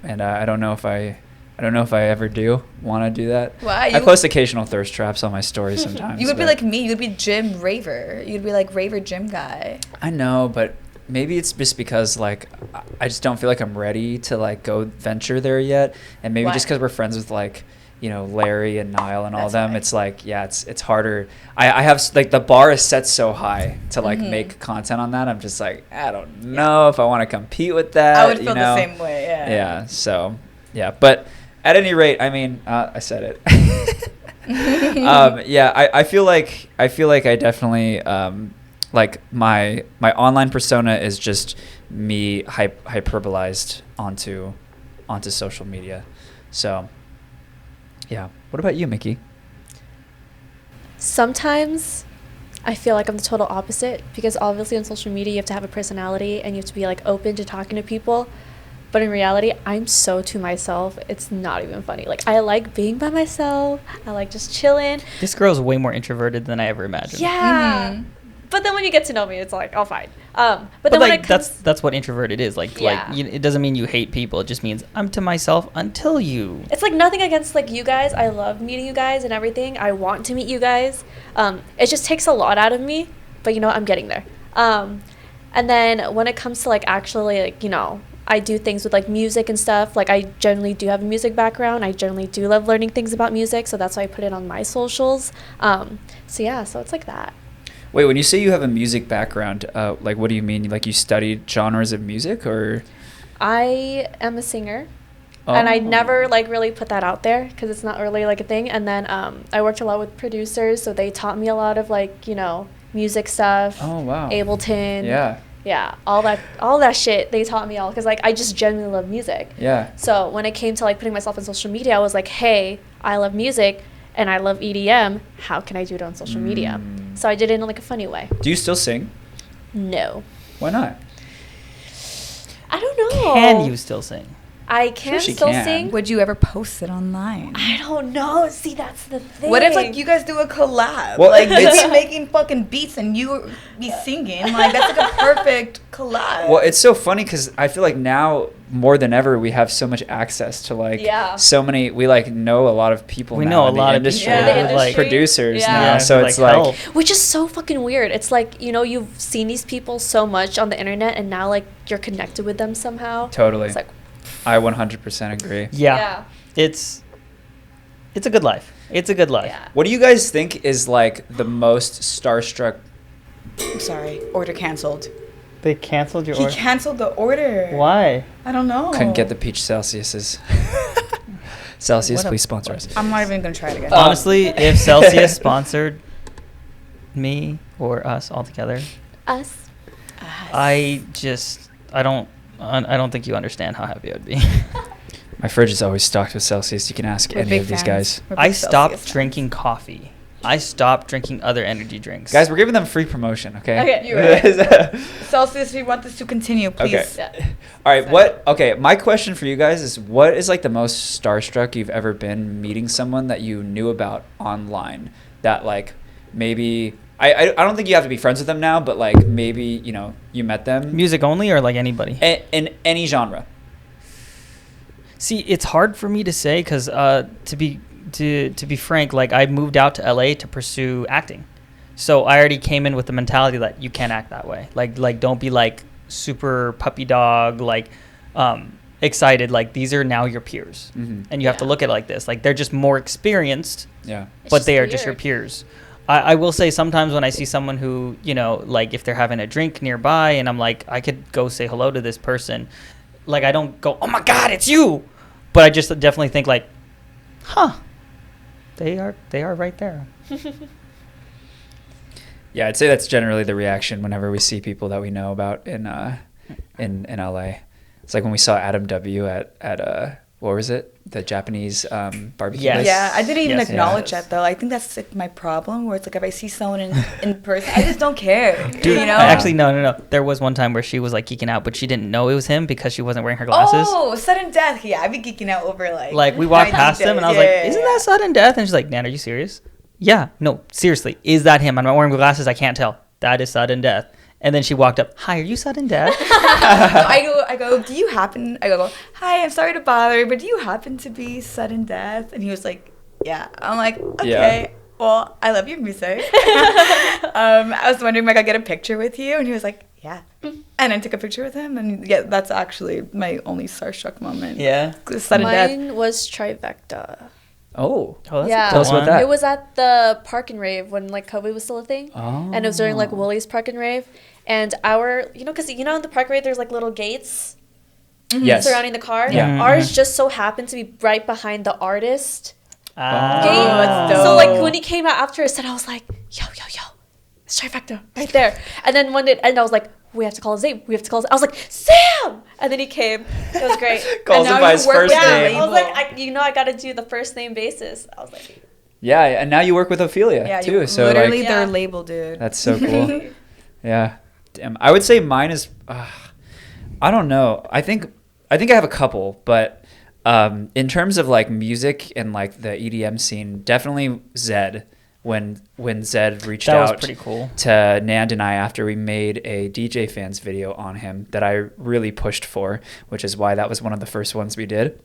and I don't know if I ever do want to do that. Why? I post occasional thirst traps on my stories sometimes. You would be but- like me. You would be gym raver. You'd be like raver gym guy. I know, but maybe it's just because like I just don't feel like I'm ready to like go venture there yet, and maybe just Why? because we're friends with like, you know, Larry and Niall and all That's them, why. it's like, yeah, it's harder. I have like the bar is set so high to like make content on that. I'm just like, I don't know if I want to compete with that. I would feel you know? the same way. Yeah. Yeah. So yeah, but at any rate, I mean, I said it. Yeah, I feel like I definitely like my online persona is just me hyperbolized onto social media. So yeah. What about you, Mickie? Sometimes I feel like I'm the total opposite, because obviously on social media you have to have a personality and you have to be like open to talking to people. But in reality, I'm so to myself, it's not even funny. Like, I like being by myself. I like just chilling. This girl's way more introverted than I ever imagined. Yeah. Mhm. But then when you get to know me, it's like, oh, fine. But But then when like it comes... that's what introverted is. Like Yeah. it doesn't mean you hate people. It just means I'm to myself until you. It's like nothing against like you guys. I love meeting you guys and everything. I want to meet you guys. It just takes a lot out of me, but you know, I'm getting there. And then when it comes to like actually like, you know, I do things with like music and stuff. Like, I generally do have a music background. I generally do love learning things about music, so that's why I put it on my socials. So yeah, so it's like that. Wait, when you say you have a music background, like what do you mean? Like you studied genres of music, or? I am a singer. And I never like really put that out there because it's not really like a thing. And then I worked a lot with producers, so they taught me a lot of like, you know, music stuff. Oh wow. Ableton. Yeah. Yeah, all that shit they taught me all, because like I just genuinely love music. Yeah. So when it came to like putting myself on social media, I was like, hey, I love music and I love EDM. How can I do it on social media? So I did it in like a funny way. Do you still sing? No, Why not? I don't know. Can you still sing? I can she still can. sing. Would you ever post it online? I don't know. See, that's the thing. What if like you guys do a collab? Well, like you it's- be making fucking beats and you be singing. Like that's like a perfect collab. Well, it's so funny because I feel like now more than ever we have so much access to like Yeah. so many. We like know a lot of people. We now know a in the lot of industry, people Yeah. with, like producers Yeah. now. Yeah, So it's like help. Which is so fucking weird. It's like, you know, you've seen these people so much on the internet and now like you're connected with them somehow. totally. It's like, I 100% agree. Yeah. It's a good life. It's a good life. Yeah. What do you guys think is like the most starstruck? I'm sorry. Order canceled. They canceled your He order. canceled the order. Why? I don't know. Couldn't get the peach Celsiuses. Celsius, What a- please sponsor us. I'm not even gonna try it again. Honestly, if Celsius sponsored me or us all together, us. I don't think you understand how happy I would be. My fridge is always stocked with Celsius. You can ask We're any big of these fans. guys. We're big I stopped Celsius drinking coffee. I stopped drinking other energy drinks. Guys, we're giving them free promotion, okay? Okay, you're right. fans. Celsius, we want this to continue, please. Okay. Yeah. All right, okay, my question for you guys is what is like the most starstruck you've ever been meeting someone that you knew about online that like maybe I don't think you have to be friends with them now, but like maybe, you know, you met them Music only or like anybody? in any genre. See, it's hard for me to say because to be frank, like I moved out to LA to pursue acting, so I already came in with the mentality that you can't act that way. Like don't be like super puppy dog like excited. Like these are now your peers, Mhm. and you have to Yeah. look at it like this. Like they're just more experienced, Yeah. It's but just they are just your weird. peers. I will say sometimes when I see someone who, you know, like if they're having a drink nearby and I'm like, I could go say hello to this person. Like, I don't go, oh my God, it's you. But I just definitely think like, huh, they are right there. Yeah, I'd say that's generally the reaction whenever we see people that we know about in LA. It's like when we saw Adam W at what was it? The Japanese barbecue Yes. place. Yeah, I didn't even Yes. acknowledge that though. I think that's like my problem, where it's like if I see someone in person, I just don't care. Dude, you know? actually, no. There was one time where she was like geeking out, but she didn't know it was him because she wasn't wearing her glasses. Oh, sudden death. Yeah, I'd be geeking out over like We walked 90 past him and I was days. like, Yeah, isn't yeah, that sudden death? And she's like, Nan, are you serious? Yeah, no, seriously, is that him? I'm not wearing glasses, I can't tell. That is sudden death. And then she walked up, hi, are you sudden death? I go, do you happen? I go, hi, I'm sorry to bother, but do you happen to be sudden death? And he was like, yeah. I'm like, okay. Yeah. Well, I love your music. I was wondering if I could get a picture with you, and he was like, yeah. And I took a picture with him, and yeah, that's actually my only Starstruck moment. Yeah. Sudden death. Mine was Trifecta. Oh. Oh, that's Yeah. a Tell us good about one. that. It was at the Park and Rave when like COVID was still a thing. Oh. And it was during like Willie's Park and Rave. And our, because in the Park and Rave there's like little gates Yes. surrounding the car. Yeah. Ours just so happened to be right behind the artist Ah. gate. that's dope. So like when he came out after his set, I was like, yo, it's Trifecta right there. And then when it ended, I was like, we have to call Zabe. I was like, Sam! And then he came. It was great. Calls And him now by you his work first with name. I was like, I got to do the first name basis. I was like, Yeah, and now you work with Ophelia Yeah, too. So literally like, their Yeah. label, dude. that's so cool. Yeah. Damn. I would say mine is I don't know. I think I have a couple, but in terms of like music and like the EDM scene, definitely Zed. When Zed reached That was out pretty cool. to Nand and I after we made a DJ fans video on him that I really pushed for, which is why that was one of the first ones we did.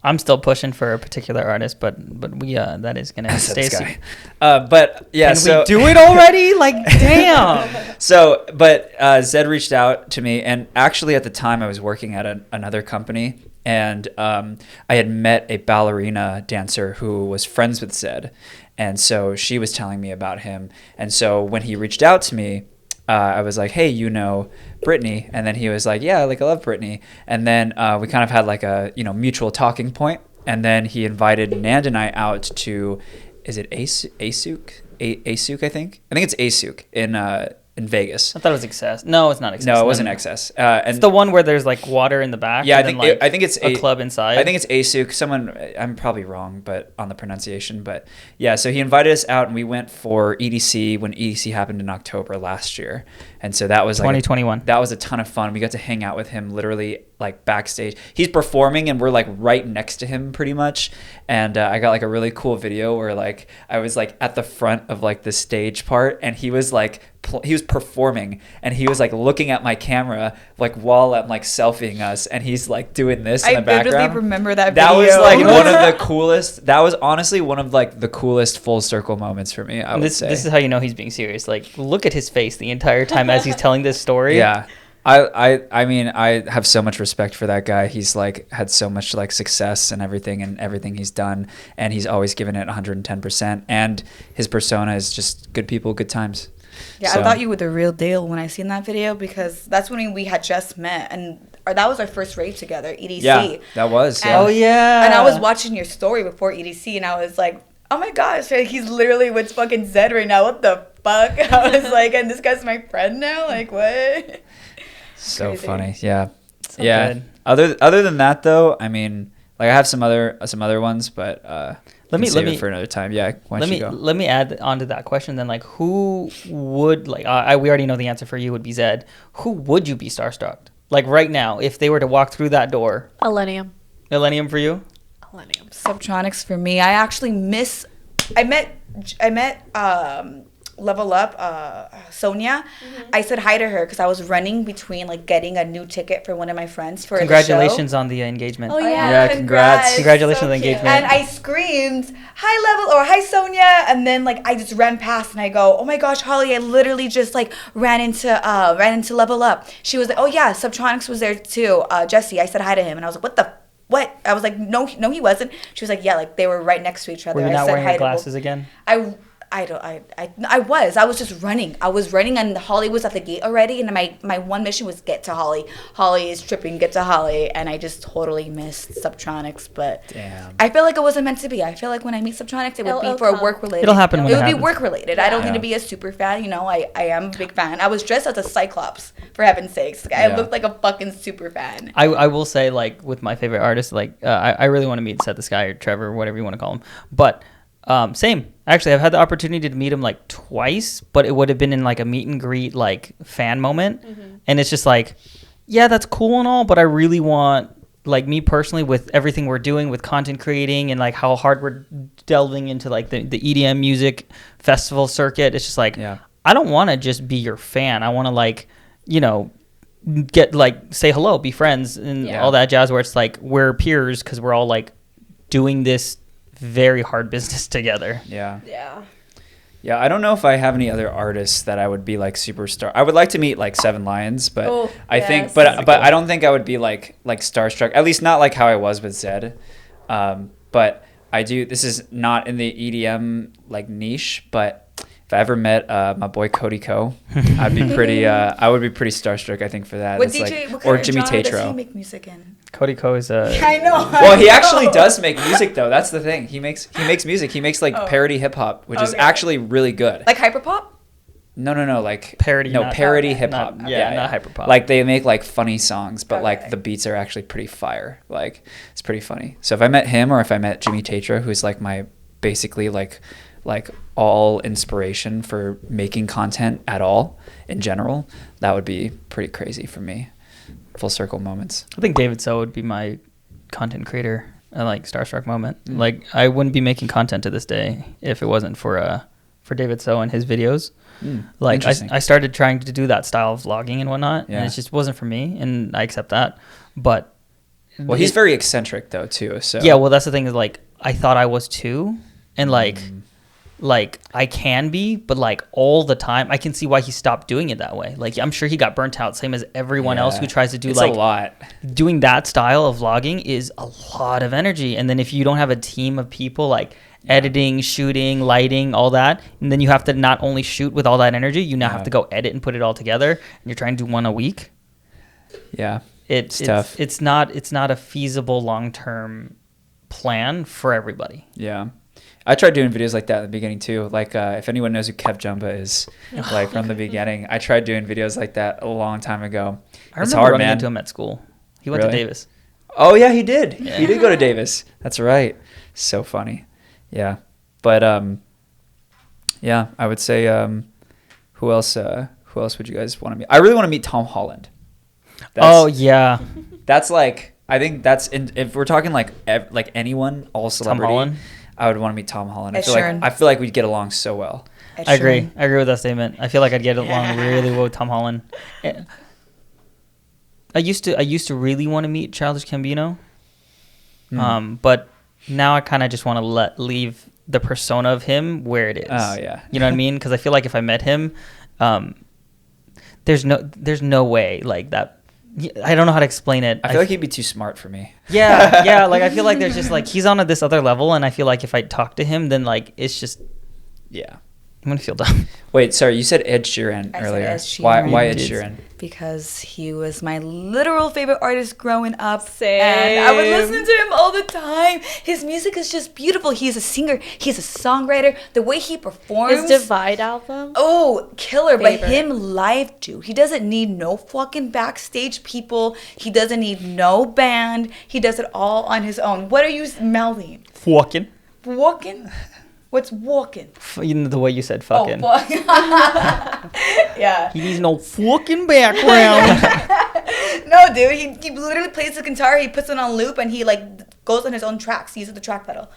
I'm still pushing for a particular artist, but we that is gonna So stay. this guy. But yeah, Can so we do it already? Like, damn. So, but Zed reached out to me, and actually at the time I was working at another company, and I had met a ballerina dancer who was friends with Zed, and so she was telling me about him. And so when he reached out to me, I was like, hey, you know Brittany? And then he was like, yeah, like I love Brittany. And then we kind of had like a mutual talking point. And then he invited Nand and I out to, is it Asuk? Asuk, I think. I think it's Asuk in Vegas. I thought it was Excess. No, it's not Excess. No, it wasn't Excess. And It's the one where there's like water in the back. Yeah, and I think it's a club inside. I think it's Asuk. Someone, I'm probably wrong, but on the pronunciation. But yeah, so he invited us out, and we went for EDC when EDC happened in October last year, and so that was 2021. That was a ton of fun. We got to hang out with him literally like backstage. He's performing, and we're like right next to him pretty much. And I got like a really cool video where like I was like at the front of like the stage part, and he was like he was performing, and he was like looking at my camera like while I'm like selfieing us, and he's like doing this in the background. I vividly remember that That video. was like one of the coolest. That was honestly one of like the coolest full circle moments for me. I would say. This is how you know he's being serious. Like, look at his face the entire time as he's telling this story. Yeah. I mean, I have so much respect for that guy. He's like had so much like success and everything he's done, and he's always given it 110%. And his persona is just good people, good times. Yeah, So- I thought you were the real deal when I seen that video, because that's when we had just met, and that was our first rave together, EDC. Yeah, that was. And- Yeah. Oh yeah. And I was watching your story before EDC, and I was like, oh my gosh, like, he's literally with fucking Zed right now. What the fuck? I was like, and this guy's my friend now? Like, what? So Crazy. funny. Yeah. So Yeah. good. Other than that though, I mean, like I have some other ones, but Let me- save let it me- for another time. Yeah. Why don't you go? Let me add on to that question then. Like, who would we already know the answer for you would be Zed. Who would you be starstruck? Like right now, if they were to walk through that door. Millennium. Millennium for you? Millennium. Subtronics for me. I actually I met Level Up, Sonia. I said hi to her because I was running between like getting a new ticket for one of my friends for Congratulations the show. on the engagement. Oh, yeah. Yeah, congrats. Congratulations on the cute. engagement. And I screamed, "Hi, Level," or "Hi, Sonia," and then like I just ran past and I go, "Oh my gosh, Holly! I literally just like ran into Level Up." She was like, "Oh yeah, Subtronics was there too." Jesse, I said hi to him, and I was like, "What?" I was like, "No, he wasn't." She was like, "Yeah, like they were right next to each other." Were you I not said wearing hi your to both. glasses again? I was just running. I was running, and Holly was at the gate already, and my one mission was get to Holly. Holly is tripping, get to Holly, and I just totally missed Subtronics. But Damn. I feel like it wasn't meant to be. I feel like when I meet Subtronics, it would be for a work related. It'll happen when it it would be happens. work related. I don't need to be a super fan. You know, I am a big fan. I was dressed as a Cyclops, for heaven's sakes. I looked like a fucking super fan. I will say, like, with my favorite artists, like, I really want to meet Set the Sky or Trevor, whatever you want to call him. But same. Actually, I've had the opportunity to meet him like twice, but it would have been in like a meet and greet, like, fan moment. And it's just like, yeah, that's cool and all, but I really want, like, me personally, with everything we're doing with content creating and like how hard we're delving into like the EDM music festival circuit. It's just like, I don't want to just be your fan. I want to, like, you know, get, like, say hello, be friends, and all that jazz, where it's like we're peers because we're all like doing this very hard business together. Yeah, I don't know if I have any other artists that I would be like superstar. I would like to meet like Seven Lions, but I think I don't think I would be like starstruck, at least not like how I was with Zed. But I do, this is not in the EDM like niche, but if I ever met my boy Cody Ko, I would be pretty starstruck, I think, for that. What it's DJ, like, what kind or of Jimmy genre does he Tatro. make music in? Cody Ko is I know. Well, he actually does make music though. That's the thing. He makes music. He makes like parody hip hop, which is actually really good. Like hyperpop? No, like parody. No, parody hip hop. Not hyperpop. Like they make like funny songs, but like the beats are actually pretty fire. Like it's pretty funny. So if I met him, or if I met Jimmy Tatro, who's like my basically like all inspiration for making content at all in general, that would be pretty crazy for me. Full circle moments. I think David So would be my content creator, like Starstruck moment. Like, I wouldn't be making content to this day if it wasn't for David So and his videos. Like, I started trying to do that style of vlogging and whatnot, and it just wasn't for me, and I accept that. But well, he's very eccentric though too. So yeah, well, that's the thing, is like, I thought I was too, and like I can be, but like all the time, I can see why he stopped doing it that way. Like, I'm sure he got burnt out, same as everyone else who tries to do, it's like, a lot. Doing that style of vlogging is a lot of energy. And then if you don't have a team of people, like editing, shooting, lighting, all that, and then you have to not only shoot with all that energy, you now have to go edit and put it all together, and you're trying to do one a week. Yeah, it's tough. It's not a feasible long-term plan for everybody. Yeah. I tried doing videos like that in the beginning too. Like, if anyone knows who Kev Jumba is, like from the beginning, I tried doing videos like that a long time ago. I remember running into him at school. He went to Davis. Oh yeah, he did. Yeah. He did go to Davis. That's right. So funny. Yeah. But yeah, I would say who else would you guys want to meet? I really want to meet Tom Holland. That's like, I think that's if we're talking like anyone, all celebrity. Tom Holland? I would want to meet Tom Holland. I feel like we'd get along so well. I agree with that statement. I feel like I'd get along really well with Tom Holland. I used to really want to meet Childish Gambino, but now I kind of just want to leave the persona of him where it is. Oh yeah, you know what I mean? Because I feel like if I met him, there's no way like that. I don't know how to explain it. I feel like he'd be too smart for me. Yeah. Like, I feel like there's just like, he's on this other level, and I feel like if I talk to him, then like it's just, I'm gonna feel dumb. Wait, sorry, you said Ed Sheeran earlier. Ed Sheeran. Why Ed Sheeran? Because he was my literal favorite artist growing up. Same. And I would listen to him all the time. His music is just beautiful. He's a singer. He's a songwriter. The way he performs. His Divide album. Oh, killer. Favorite. But him live, dude. He doesn't need no fucking backstage people. He doesn't need no band. He does it all on his own. What are you mouthing? Fucking. What's walking? You know, the way you said fucking. Oh, yeah. He needs no fucking background. No, dude. He literally plays the guitar. He puts it on loop, and he like goes on his own tracks. He uses the track pedal.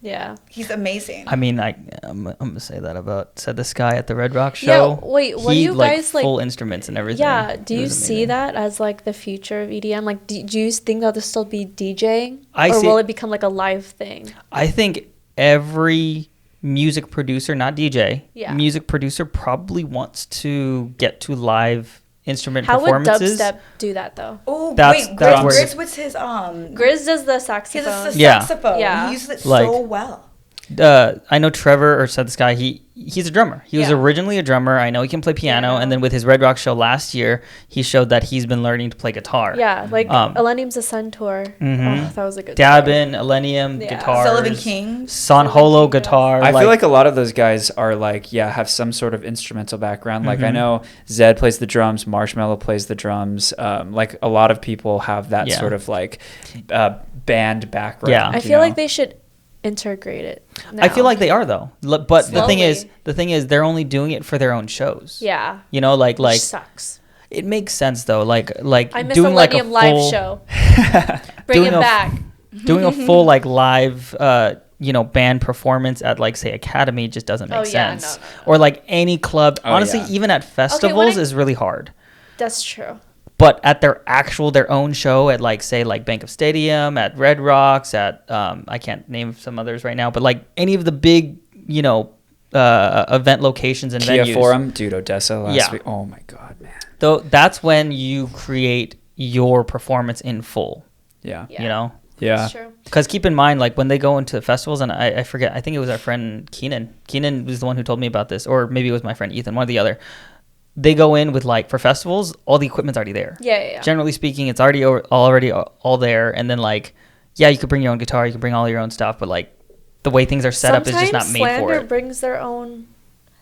Yeah. He's amazing. I mean, I'm gonna say that about Said the Sky at the Red Rock show. Yeah. Wait. What do you guys like? Full instruments and everything. Yeah. Do you see that as like the future of EDM? Like, do you think that they'll still be DJing, will it become like a live thing? I think every music producer, not DJ, music producer probably wants to get to live instrument performances. How would dubstep do that though? Oh, wait, Grizz, what's his Grizz does the saxophone. He uses the saxophone. Yeah. He uses it so well. I know Trevor, or said this guy, he's a drummer. He was originally a drummer. I know he can play piano, and then with his Red Rock show last year, he showed that he's been learning to play guitar. Yeah, like Elenium's Ascend tour. Mm-hmm. Oh, that was a good Dabin, Elenium, guitars. Sullivan King. San Holo guitar. I feel like a lot of those guys are like, have some sort of instrumental background. Like I know Zed plays the drums, Marshmallow plays the drums. Like a lot of people have that sort of like band background. Yeah. I feel like they should integrate it now. I feel like they are though, but Slowly. the thing is they're only doing it for their own shows. Yeah, you know, like which sucks. It makes sense though, like I miss doing like a Millennium live full, show. Bring it back. Doing a full like live band performance at like say Academy just doesn't make sense. No. Or like any club, honestly, even at festivals is really hard. That's true. But at their own show at like say like Bank of Stadium, at Red Rocks, at I can't name some others right now, but like any of the big event locations and Kia venues. Forum, dude, Odessa last week. Oh my god, man. Though that's when you create your performance in full. Yeah. You know. Yeah. That's true. Because keep in mind, like when they go into festivals, and I forget, I think it was our friend Keenan. Keenan was the one who told me about this, or maybe it was my friend Ethan, one or the other. They go in with like, for festivals, all the equipment's already there. Yeah. Generally speaking, it's already all there. And then like, you could bring your own guitar, you can bring all your own stuff, but like the way things are set up is just not made for Slander it. brings their own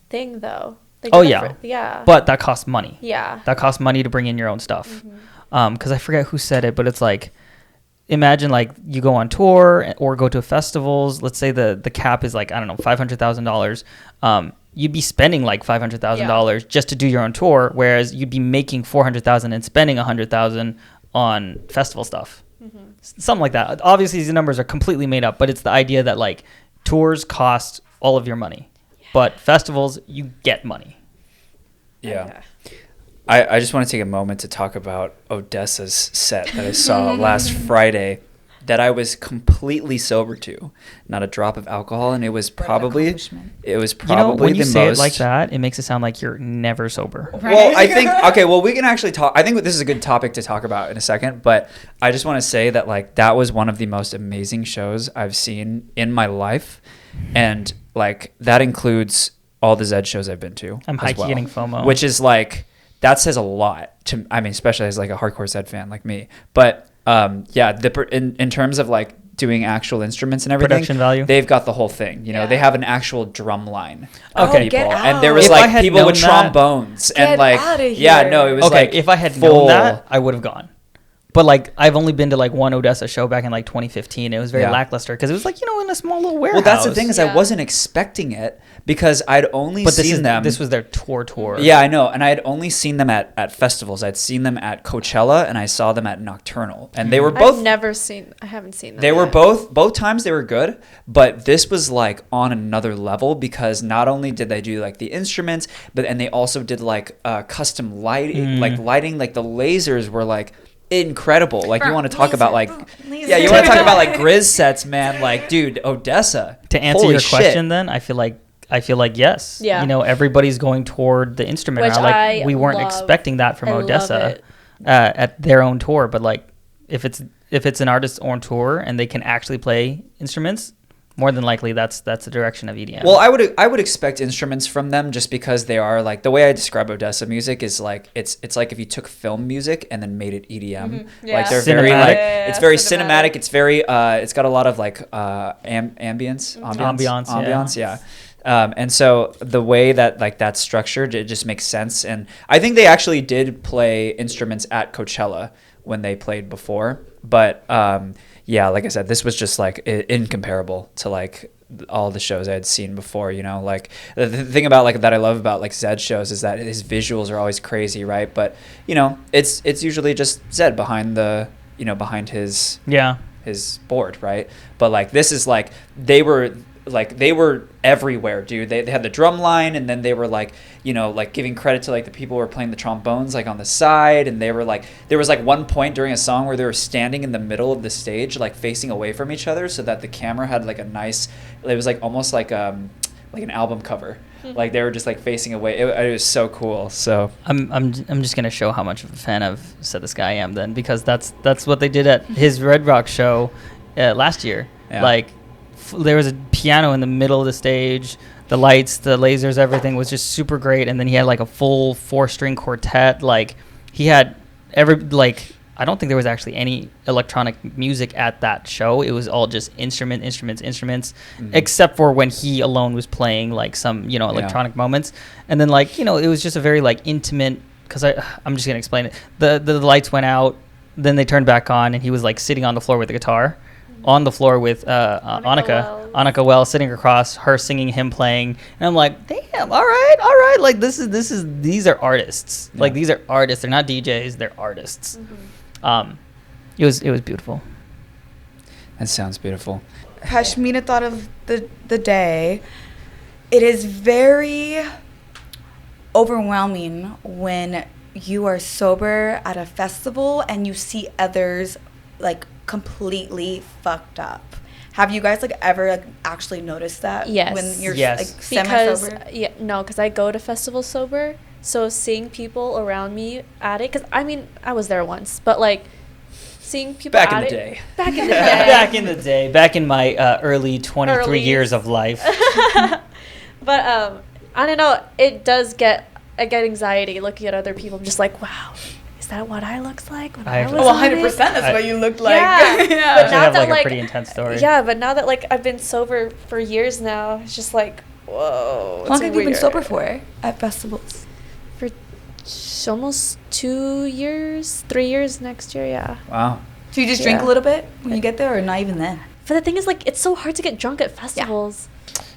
thing though. Yeah. But that costs money. Yeah. That costs money to bring in your own stuff. Because I forget who said it, but it's like, imagine like you go on tour or go to festivals. Let's say the cap is like, I don't know, $500,000. You'd be spending like $500,000 just to do your own tour, whereas you'd be making $400,000 and spending $100,000 on festival stuff. Something like that. Obviously, these numbers are completely made up, but it's the idea that like tours cost all of your money, but festivals you get money. Yeah. Okay. I just want to take a moment to talk about Odessa's set that I saw last Friday that I was completely sober to. Not a drop of alcohol, and it was probably when the you say most it like that, it makes it sound like you're never sober. Right? Well, I think we can actually talk. I think this is a good topic to talk about in a second, but I just want to say that like that was one of the most amazing shows I've seen in my life, and like that includes all the Zed shows I've been to. I'm high-key getting FOMO, which is like that says a lot to. I mean, especially as like a hardcore Zed fan like me, but. In terms of like doing actual instruments and everything, production value, they've got the whole thing. You know, they have an actual drum line. Okay, People. And there was like people with trombones and like, it was okay. like If I had known that, I would have gone. But like, I've only been to like one Odessa show back in like 2015. It was very lackluster because it was like, in a small little warehouse. Well, that's the thing is I wasn't expecting it because I'd only seen them. This was their tour. Yeah, I know. And I had only seen them at festivals. I'd seen them at Coachella and I saw them at Nocturnal. And they were both. I haven't seen them. They were both times they were good, but this was like on another level because not only did they do like the instruments, and they also did like custom lighting, like the lasers were like incredible. Like you want to talk about like you want to talk about like Grizz sets, man. Like, dude, Odessa. To answer your question, then I feel like yes. Yeah. Everybody's going toward the instrument Which route. Like we weren't expecting that from Odessa at their own tour. But like if it's an artist's own tour and they can actually play instruments, more than likely that's the direction of EDM. Well, I would expect instruments from them just because they are like the way I describe Odessa music is like it's like if you took film music and then made it EDM. Like they're very like it's very cinematic. It's very it's got a lot of like ambience. Yeah. And so the way that like that's structured, it just makes sense. And I think they actually did play instruments at Coachella when they played before, but like I said, this was just like incomparable to like all the shows I had seen before. Like the thing about like that I love about like Zed shows is that his visuals are always crazy, right? But it's usually just Zed behind his board, right? But like this is like they were everywhere, dude. They had the drum line, and then they were like giving credit to like the people who were playing the trombones like on the side, and they were like there was like one point during a song where they were standing in the middle of the stage like facing away from each other so that the camera had like it was like almost like an album cover. Like they were just like facing away. It was so cool. So I'm just gonna show how much of a fan of Said This Guy I am then, because that's what they did at his Red Rock show last year. Like there was a piano in the middle of the stage. The lights, the lasers, everything was just super great. And then he had like a full 4-string quartet. Like he had I don't think there was actually any electronic music at that show. It was all just instruments, except for when he alone was playing like some, electronic moments. And then it was just a very like intimate, because I'm just going to explain it. The lights went out, then they turned back on, and he was like sitting on the floor with the guitar, on the floor with Annika Wells sitting across, her singing, him playing. And I'm like, damn, all right. Like these are artists. Yeah. Like these are artists. They're not DJs, they're artists. It was beautiful. That sounds beautiful. Hashmina thought of the day. It is very overwhelming when you are sober at a festival and you see others like completely fucked up. Have you guys like ever like actually noticed that? Yes. When you're Yes. like semi-sober? Because I go to festivals sober. So seeing people around me at it, because I was there once, but like seeing people back at in the it, day. back in the day, back in my early 23 years of life. But I don't know. It does I get anxiety looking at other people. I'm just like, wow, is that what I looked like when I was? Oh, 100%. That's what you looked like. Yeah. Yeah. But I now have that like a pretty intense story. Yeah, but now that like I've been sober for years now, it's just like, whoa. How long have you been sober for at festivals? For almost 2 years, 3 years next year, yeah. Wow. So you just drink a little bit when you get there, or not even then? But the thing is, like, it's so hard to get drunk at festivals.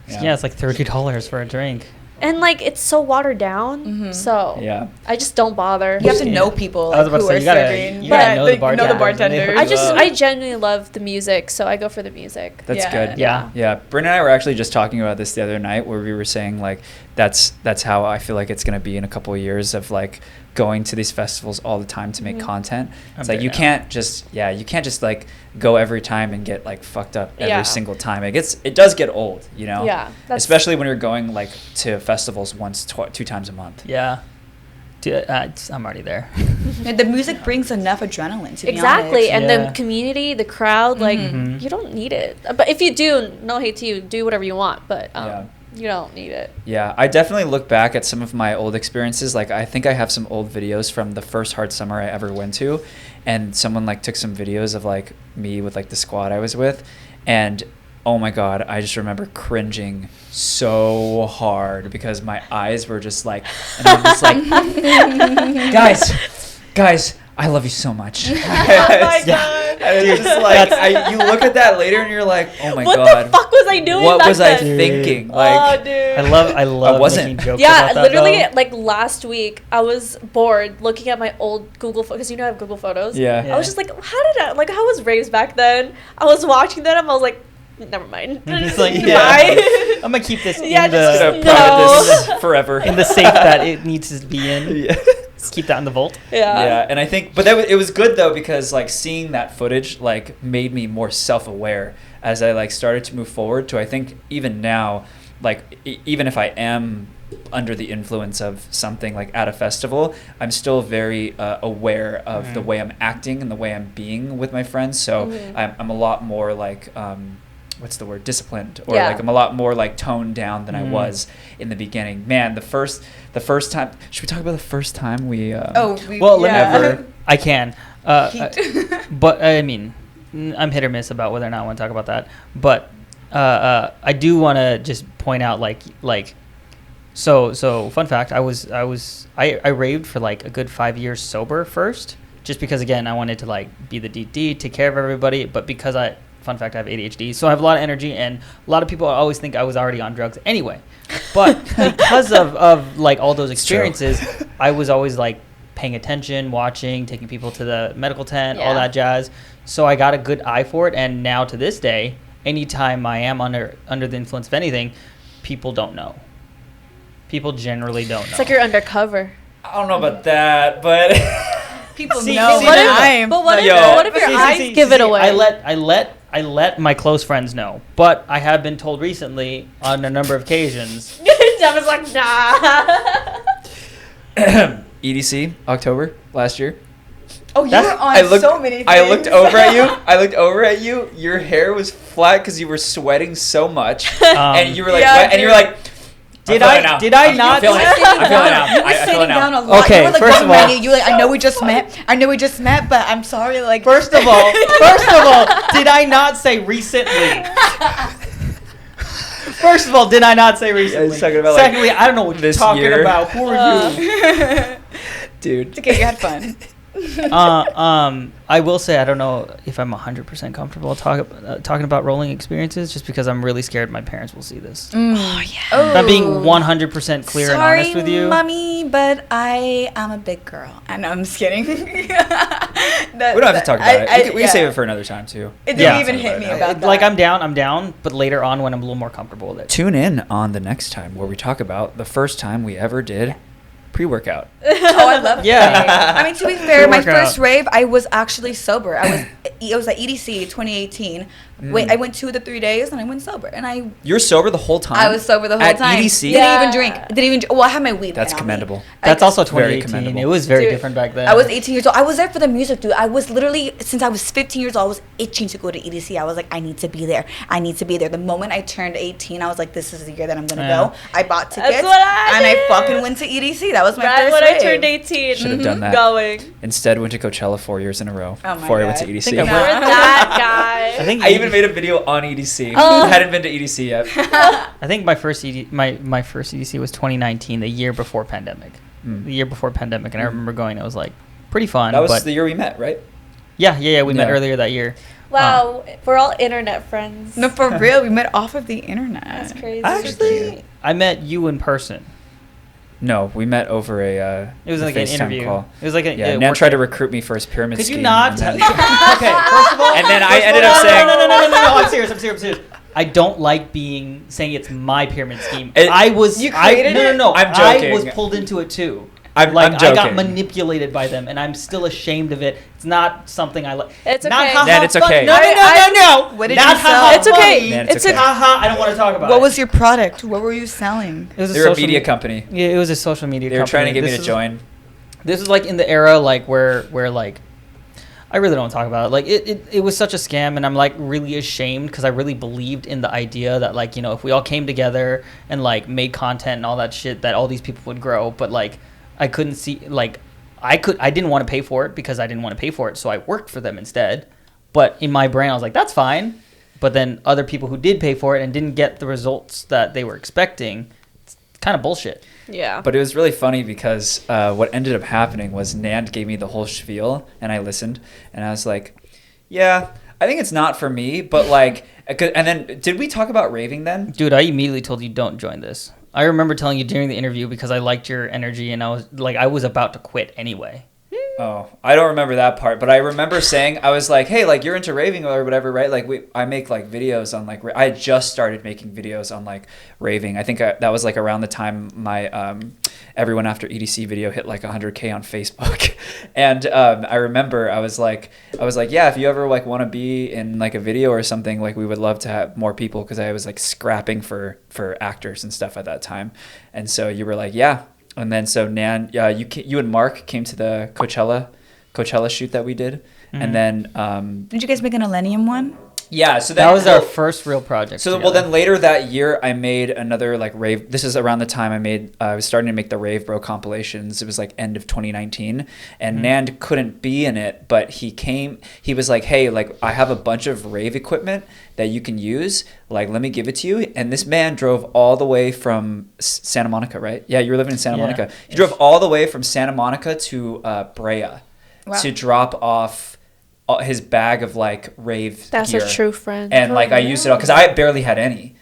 Yeah, it's like $30 for a drink. And, like, it's so watered down, so I just don't bother. You have to know people I was about who to say, are you gotta serving. know the Know the bartenders. I genuinely love the music, so I go for the music. That's good. Yeah. Brinda and I were actually just talking about this the other night, where we were saying like that's how I feel like it's gonna be in a couple of years of like going to these festivals all the time to make content. It's like you can't just like go every time and get like fucked up every single time. It does get old, Yeah. Especially when you're going like to festivals two times a month. Yeah. Dude, I'm already there. And the music brings enough adrenaline, to be Exactly, honest. and the community, the crowd, like, you don't need it. But if you do, no hate to you, do whatever you want, but you don't need it. Yeah, I definitely look back at some of my old experiences. Like, I think I have some old videos from the first Hard Summer I ever went to, and someone like took some videos of like me with like the squad I was with, and oh my God, I just remember cringing so hard because my eyes were just like, and I'm just like, guys, I love you so much. Oh my God. And it's just like, you look at that later and you're like, oh my what God. What the fuck was I doing What back was then? I thinking? Like, oh, dude. I love wasn't. making jokes Yeah, about that, literally, though. like last week, I was bored looking at my old Google Photos, because I have Google Photos. Yeah. I was just like, how was raves back then? I was watching them, I was like, never mind. It's like, Bye. I'm gonna keep this in Yeah, the private this forever. in the safe that it needs to be in. Yeah. Just keep that in the vault. Yeah, and I think, but it was good though, because like seeing that footage like made me more self-aware as I like started to move forward to, I think even now, like even if I am under the influence of something like at a festival, I'm still very aware of the way I'm acting and the way I'm being with my friends. So I'm a lot more like what's the word, disciplined, or like I'm a lot more like toned down than I was in the beginning. Man, the first time, should we talk about the first time we I can but I mean, I'm hit or miss about whether or not I want to talk about that, but I do want to just point out like so fun fact, I raved for like a good 5 years sober first, just because again I wanted to like be the DD, take care of everybody, but because fun fact, I have ADHD, so I have a lot of energy, and a lot of people always think I was already on drugs anyway. But because of like all those experiences, I was always like paying attention, watching, taking people to the medical tent, all that jazz. So I got a good eye for it, and now to this day, anytime I am under the influence of anything, people don't know. People generally don't know. It's like you're undercover. I don't know about that, but people See, know. see, What no, if, but what Yo. what if your eyes give it away? I let my close friends know, but I have been told recently on a number of occasions. Devin's like, nah. EDC October last year. Oh, you were on so many things. I looked over at you. Your hair was flat because you were sweating so much, and you were like, wet, and you were like. Did I not? I'm feeling it now. You were sitting down a lot. Okay, you were like, first of all, you were like, I know we just met, but I'm sorry. Like, first of all, did I not say recently? First of all, did I not say recently? I was talking about, secondly, I don't know what you're talking about. Who are you? Dude. It's okay, you had fun. I will say I don't know if I'm 100% comfortable talking about rolling experiences, just because I'm really scared my parents will see this. Oh yeah. If I'm being 100% clear and honest with you. Sorry, mommy, but I am a big girl. I know, I'm just kidding. We don't have to talk about it. We can save it for another time too. It didn't even hit me about that. Like I'm down, but later on when I'm a little more comfortable with it. Tune in on the next time where we talk about the first time we ever did pre-workout. Oh, I love Yeah. I mean, to be fair, my Pre-workout. first rave, I was actually sober. It was at EDC 2018. I went 2 of the 3 days and I went sober. And You were sober the whole time? I was sober the whole at time. EDC? Didn't even drink. Well, I had my weed. That's pen on me. commendable. That's also very 2018. commendable. It was very Dude, different back then. I was 18 years old. I was there for the music, dude. I was literally, since I was 15 years old, I was itching to go to EDC. I was like, I need to be there. The moment I turned 18, I was like, this is the year that I'm going to go. I bought tickets. That's what I did. I fucking went to EDC. That was my Right first when rave. I turned 18. Should have done that. Going. Instead, went to Coachella 4 years in a row Oh my before I went to God. EDC. Think You're that guy. I think I even made a video on EDC. Oh. Hadn't been to EDC yet. I think my first my first EDC was 2019, the year before pandemic. The year before pandemic, and I remember going. It was like pretty fun. That was but the year we met, right? yeah. We met Yeah. earlier that year. Wow, we're all internet friends. No, for real. We met off of the internet. That's crazy. Actually, I met you in person. No, we met over a It was like an FaceTime interview. call. It was like a Yeah, Nan tried to recruit me for his pyramid Could scheme. you not? and Okay, then- first of all, And then I first of ended all- up saying- No. I'm serious. I don't like saying it's my pyramid scheme. You created it? No. I'm I joking. was pulled into it too. I'm I got joking. manipulated by them, and I'm still ashamed of it. It's not something I like. It's Not okay. ha-ha Nan, it's fun. okay. No. What did Not you sell? ha-ha It's okay. funny. Nan, It's okay. Ha-ha, I don't want to talk about it. What was your product? What were you selling? It was They were a social media me- company. Yeah, it was a social media They were company. trying to get me This to is- join. This is like in the era like where like I really don't talk about it. Like it was such a scam, and I'm like really ashamed because I really believed in the idea that like, you know, if we all came together and like made content and all that shit, that all these people would grow. But like I couldn't see, like I didn't want to pay for it because I didn't want to pay for it, so I worked for them instead. But in my brain I was like, that's fine. But then other people who did pay for it and didn't get the results that they were expecting, it's kind of bullshit. Yeah. But it was really funny because what ended up happening was Nand gave me the whole spiel, and I listened, and I was like, yeah, I think it's not for me, but like, and then did we talk about raving then? Dude, I immediately told you don't join this. I remember telling you during the interview because I liked your energy, and I was about to quit anyway. Oh, I don't remember that part, but I remember saying, I was like, hey, like, you're into raving or whatever, right? Like, I make like videos on like, I had just started making videos on like raving. I think that was like around the time my Everyone After EDC video hit like 100K on Facebook. And I remember I was like, yeah, if you ever like want to be in like a video or something, like we would love to have more people, because I was like scrapping for actors and stuff at that time. And so you were like, yeah. And then so Nan, you and Mark came to the Coachella shoot that we did, and then Did you guys make an Millennium one? yeah, so That was our first real project. So together. well, then later that year, I made another like rave. This is around the time I was starting to make the Rave Bro compilations. It was like end of 2019, and Nand couldn't be in it, but he came. He was like, "Hey, like I have a bunch of rave equipment that you can use. Like, let me give it to you." And this man drove all the way from Santa Monica, right? Yeah, you were living in Santa Monica. He drove all the way from Santa Monica to Brea to drop off his bag of like rave That's gear. a true friend. And like I used it all because I barely had any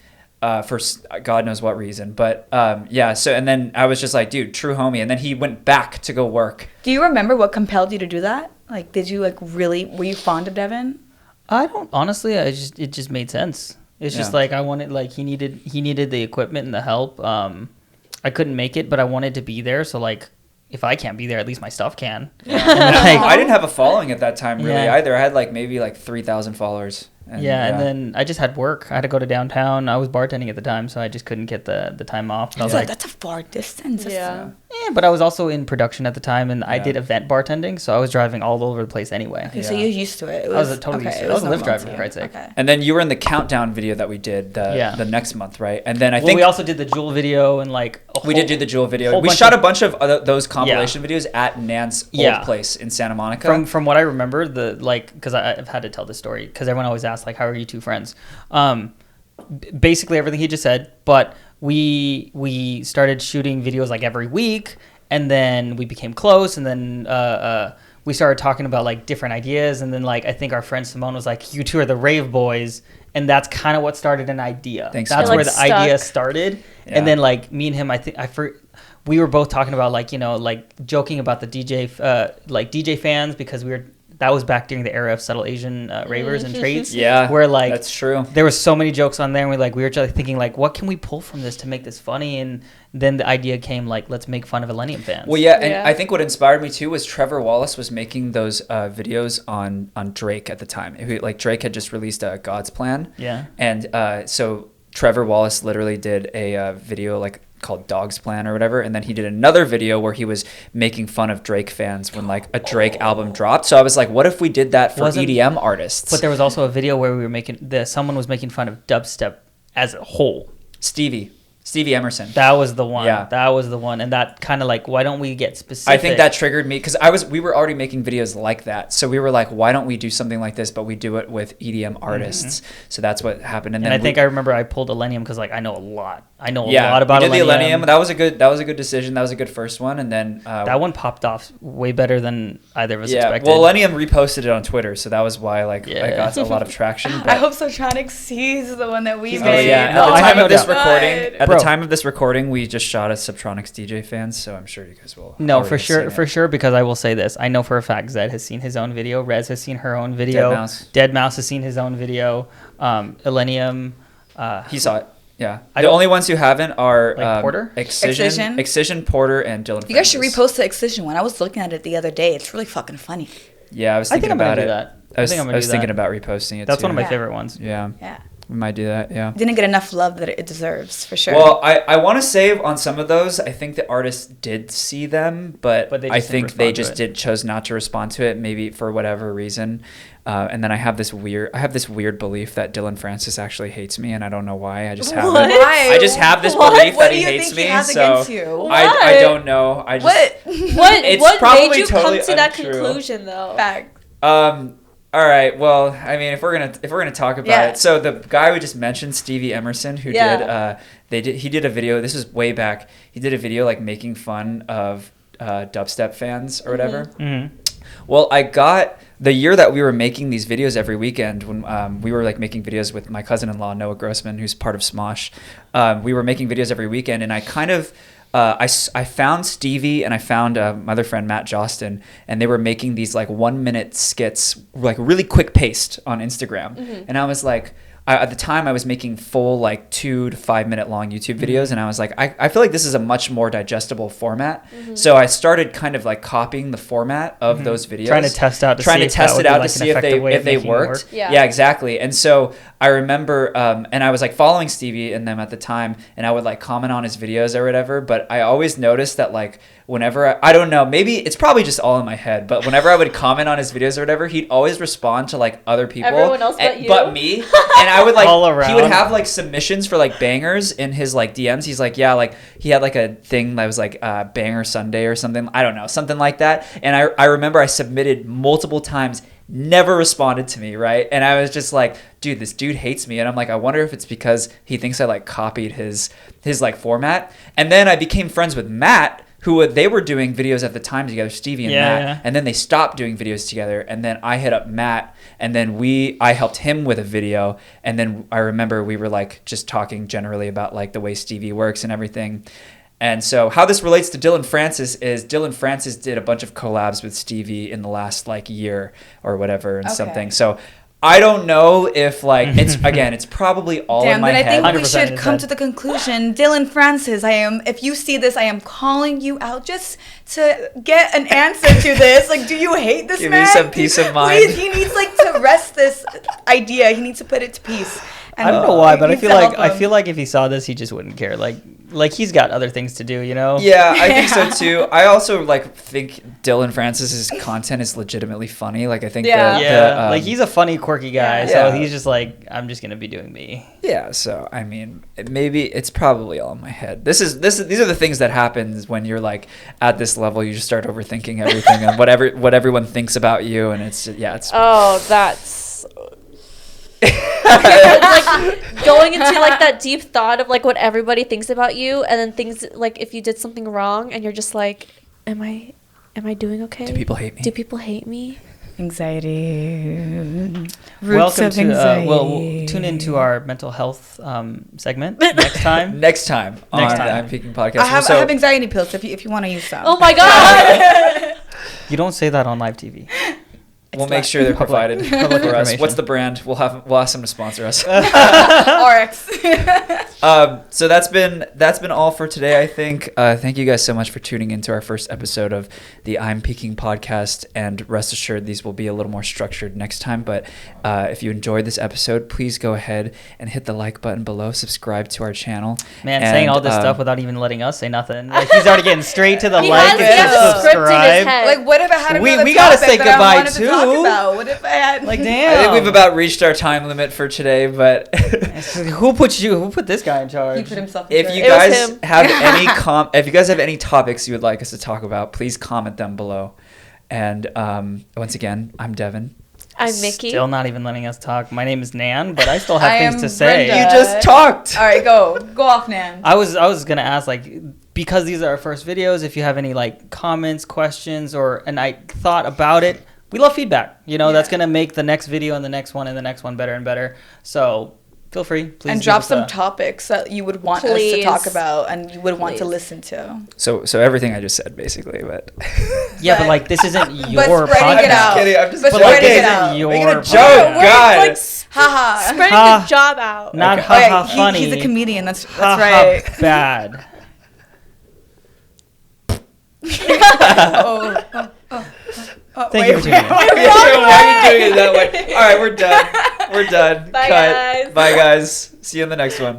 for God knows what reason, but yeah, so and then I was just like, dude, true homie. And then he went back to go work. Do you remember what compelled you to do that? Like, did you like really, were you fond of Devin? I don't honestly. It just made sense. It's just like I wanted, like he needed the equipment and the help. I couldn't make it, but I wanted to be there. So like, if I can't be there, at least my stuff can. And I didn't have a following at that time really Yeah. either. I had like maybe like 3,000 followers. And, and then I just had work. I had to go to downtown. I was bartending at the time, so I just couldn't get the time off. And I was like, That's far distance. Yeah. Yeah, but I was also in production at the time, and I Yeah. did event bartending, so I was driving all over the place anyway. Okay, so Yeah. you're used to it. I was totally used to it. I was a Lyft normal driver, to for you. Christ's sake. Okay. And then you were in the countdown video that we did Yeah. the next month, right? And then I Well, think we also did the Jewel video and like we did do the Jewel video. whole We bunch shot of- a bunch of those compilation videos at Nand's old Yeah. place in Santa Monica. From what I remember, because I've had to tell this story because everyone always asks like, how are you two friends? Basically everything he just said, but we started shooting videos like every week, and then we became close, and then we started talking about like different ideas, and then like I think our friend Simone was like, you two are the rave boys, and that's kind of what started an idea. Thanks, That's Simone. where Like the idea stuck. started. Yeah. And then like me and him, we were both talking about like, you know, like joking about the DJ fans, because that was back during the era of subtle Asian ravers and traits. Yeah, where like that's true. there was so many jokes on there, and we were just thinking like, what can we pull from this to make this funny? And then the idea came like, let's make fun of Millennium fans. Well, yeah, and Yeah. I think what inspired me too was Trevor Wallace was making those videos on Drake at the time. Like Drake had just released God's Plan. Yeah. And so Trevor Wallace literally did a video like called Dog's Plan or whatever, and then he did another video where he was making fun of Drake fans when like a Drake album dropped. So I was like, what if we did that for EDM artists? But there was also a video where we were someone was making fun of dubstep as a whole. Stevie Emerson. That was the one. Yeah. That was the one. And that kind of like, why don't we get specific? I think that triggered me because we were already making videos like that. So we were like, why don't we do something like this, but we do it with EDM artists. So that's what happened. And And then I think I remember I pulled Millennium because like I know a lot. I know a yeah, lot about we did the Millennium. Millennium. That was a good decision. That was a good first one. And then That one popped off way better than either of us yeah, expected. well, Millennium reposted it on Twitter, so that was why I Yeah. got a lot of traction. I But, hope Sotronic sees the one that we He's oh, gonna made. see yeah, it. at No, the I have time no of this doubt. recording, Bro. we just shot as Subtronics DJ fans, so I'm sure you guys will. No, already for have sure, seen for it. sure. Because I will say this: I know for a fact Zed has seen his own video. Rez has seen her own video. Dead Mouse has seen his own video. Millennium. He saw it. Yeah. I The don't- only ones who haven't are Like Porter? Excision, Porter, and Dillon Francis. You guys should repost the Excision one. I was looking at it the other day. It's really fucking funny. Yeah, I was I think thinking I'm gonna about do it. that. I was, think I'm gonna I was do thinking that. about reposting it. That's too. one of my Yeah. favorite ones. Yeah, Yeah. we might do that. Yeah. Didn't get enough love that it deserves, for sure. Well, I want to say on some of those, I think the artists did see them, but But they I just didn't think they respond to just it. chose not to respond to it, maybe for whatever reason. And then I have this weird belief that Dillon Francis actually hates me, and I don't know why. I just have What? it. Why? I just have this What? belief What that do he you hates think me. he has so against you? I What? don't know. I just What? It's What probably made you totally come to that untrue. conclusion though? Fact. All right. Well, I mean, if we're gonna talk about Yeah. it, so the guy we just mentioned, Stevie Emerson, who Yeah. he did a video. This was way back. He did a video like making fun of dubstep fans or whatever. Mm-hmm. Well, I got the year that we were making these videos every weekend when we were like making videos with my cousin-in-law Noah Grossman, who's part of Smosh. We were making videos every weekend, and I kind of. I found Stevie and I found my other friend Matt Jostin, and they were making these like 1 minute skits, like really quick paced on Instagram. And I was like, at the time I was making full like 2 to 5 minute long YouTube videos, and I was like, I feel like this is a much more digestible format. So I started kind of like copying the format of those videos, Trying to test out to trying see to if test that it would be, out like, to an see effective way if of they making it worked. work. Yeah. Exactly. And so I remember, and I was like following Stevie and them at the time, and I would like comment on his videos or whatever. But I always noticed that like whenever I don't know, maybe it's probably just all in my head, but whenever I would comment on his videos or whatever, he'd always respond to like other people, Everyone else but you. but me. And I would like All around. he would have like submissions for like bangers in his like DMs. He's like, yeah, like he had like a thing that was like Banger Sunday or something. I don't know, something like that. And I remember I submitted multiple times, never responded to me, right? And I was just like, dude, this dude hates me. And I'm like, I wonder if it's because he thinks I like copied his like format. And then I became friends with Matt, they were doing videos at the time together, Stevie and Matt, yeah. and then they stopped doing videos together, and then I hit up Matt, and then I helped him with a video, and then I remember we were like just talking generally about like the way Stevie works and everything. And so how this relates to Dillon Francis is Dillon Francis did a bunch of collabs with Stevie in the last like year or whatever and something. So I don't know if like it's probably all in Damn, my then I head. think we 100% should in his come head. to the conclusion. Dillon Francis, if you see this, I am calling you out just to get an answer to this. Like, do you hate this Give me man? some peace of mind. Please, he needs like to rest this idea. He needs to put it to peace. I don't know why, but I You feel tell like them. if he saw this, he just wouldn't care. Like he's got other things to do, you know? Yeah, I think so too. I also think Dillon Francis's content is legitimately funny. Like I think Yeah, like he's a funny, quirky guy, so Yeah. he's just like, I'm just gonna be doing me. Yeah, so I mean, maybe it's probably all in my head. These are the things that happens when you're like at this level. You just start overthinking everything and what everyone thinks about you, and it's Oh, that's like going into like that deep thought of like what everybody thinks about you, and then things like if you did something wrong, and you're just like, am I doing okay? Do people hate me? Do people hate me? Anxiety. Welcome to we'll tune into our mental health segment next time. Next time on Next the time. I'm Peaking podcast. I have anxiety pills if you want to use some. Oh my god! You don't say that on live TV. We'll make sure they're provided Public for us. information. What's the brand? We'll ask them to sponsor us. RX. So that's been all for today, I think. Thank you guys so much for tuning into our first episode of the I'm Peaking podcast, and rest assured these will be a little more structured next time. But if you enjoyed this episode, please go ahead and hit the like button below, subscribe to our channel. Man, and, saying all this stuff without even letting us say nothing. Like he's already getting straight to the He like has and a script in his subscribe. head. Like, what if I had another We gotta topic say that I goodbye, wanted to talk too. about? What if I had Like I damn. think we've about reached our time limit for today, but Who put this guy in charge? He put himself in if charge. you It was guys him. have if you guys have any topics you would like us to talk about, please comment them below. And once again, I'm Devin. I'm Mickie. Still not even letting us talk. My name is Nan, but I still have I things am to say. Brinda. You just talked. All right, go off, Nan. I was gonna ask, like, because these are our first videos, if you have any like comments, questions, or thought about it, we love feedback. You know, that's gonna make the next video and the next one and the next one better and better. So feel free, please. And give drop us some a- topics that you would want us to Please. talk about and you would want to Please. listen to. So everything I just said basically, but Yeah, but like this isn't your spreading podcast. it out. kidding, I'm just But But like spreading this it out. isn't your Making a podcast. joke. We're God. like Haha. spreading Ha. the job out. Not Okay. haha Okay, funny. he's a comedian. That's Ha ha right. bad. Thank you for tuning in. Why are you doing it that way? All right, we're done. We're done. Bye, Cut. guys. Bye, guys. See you in the next one.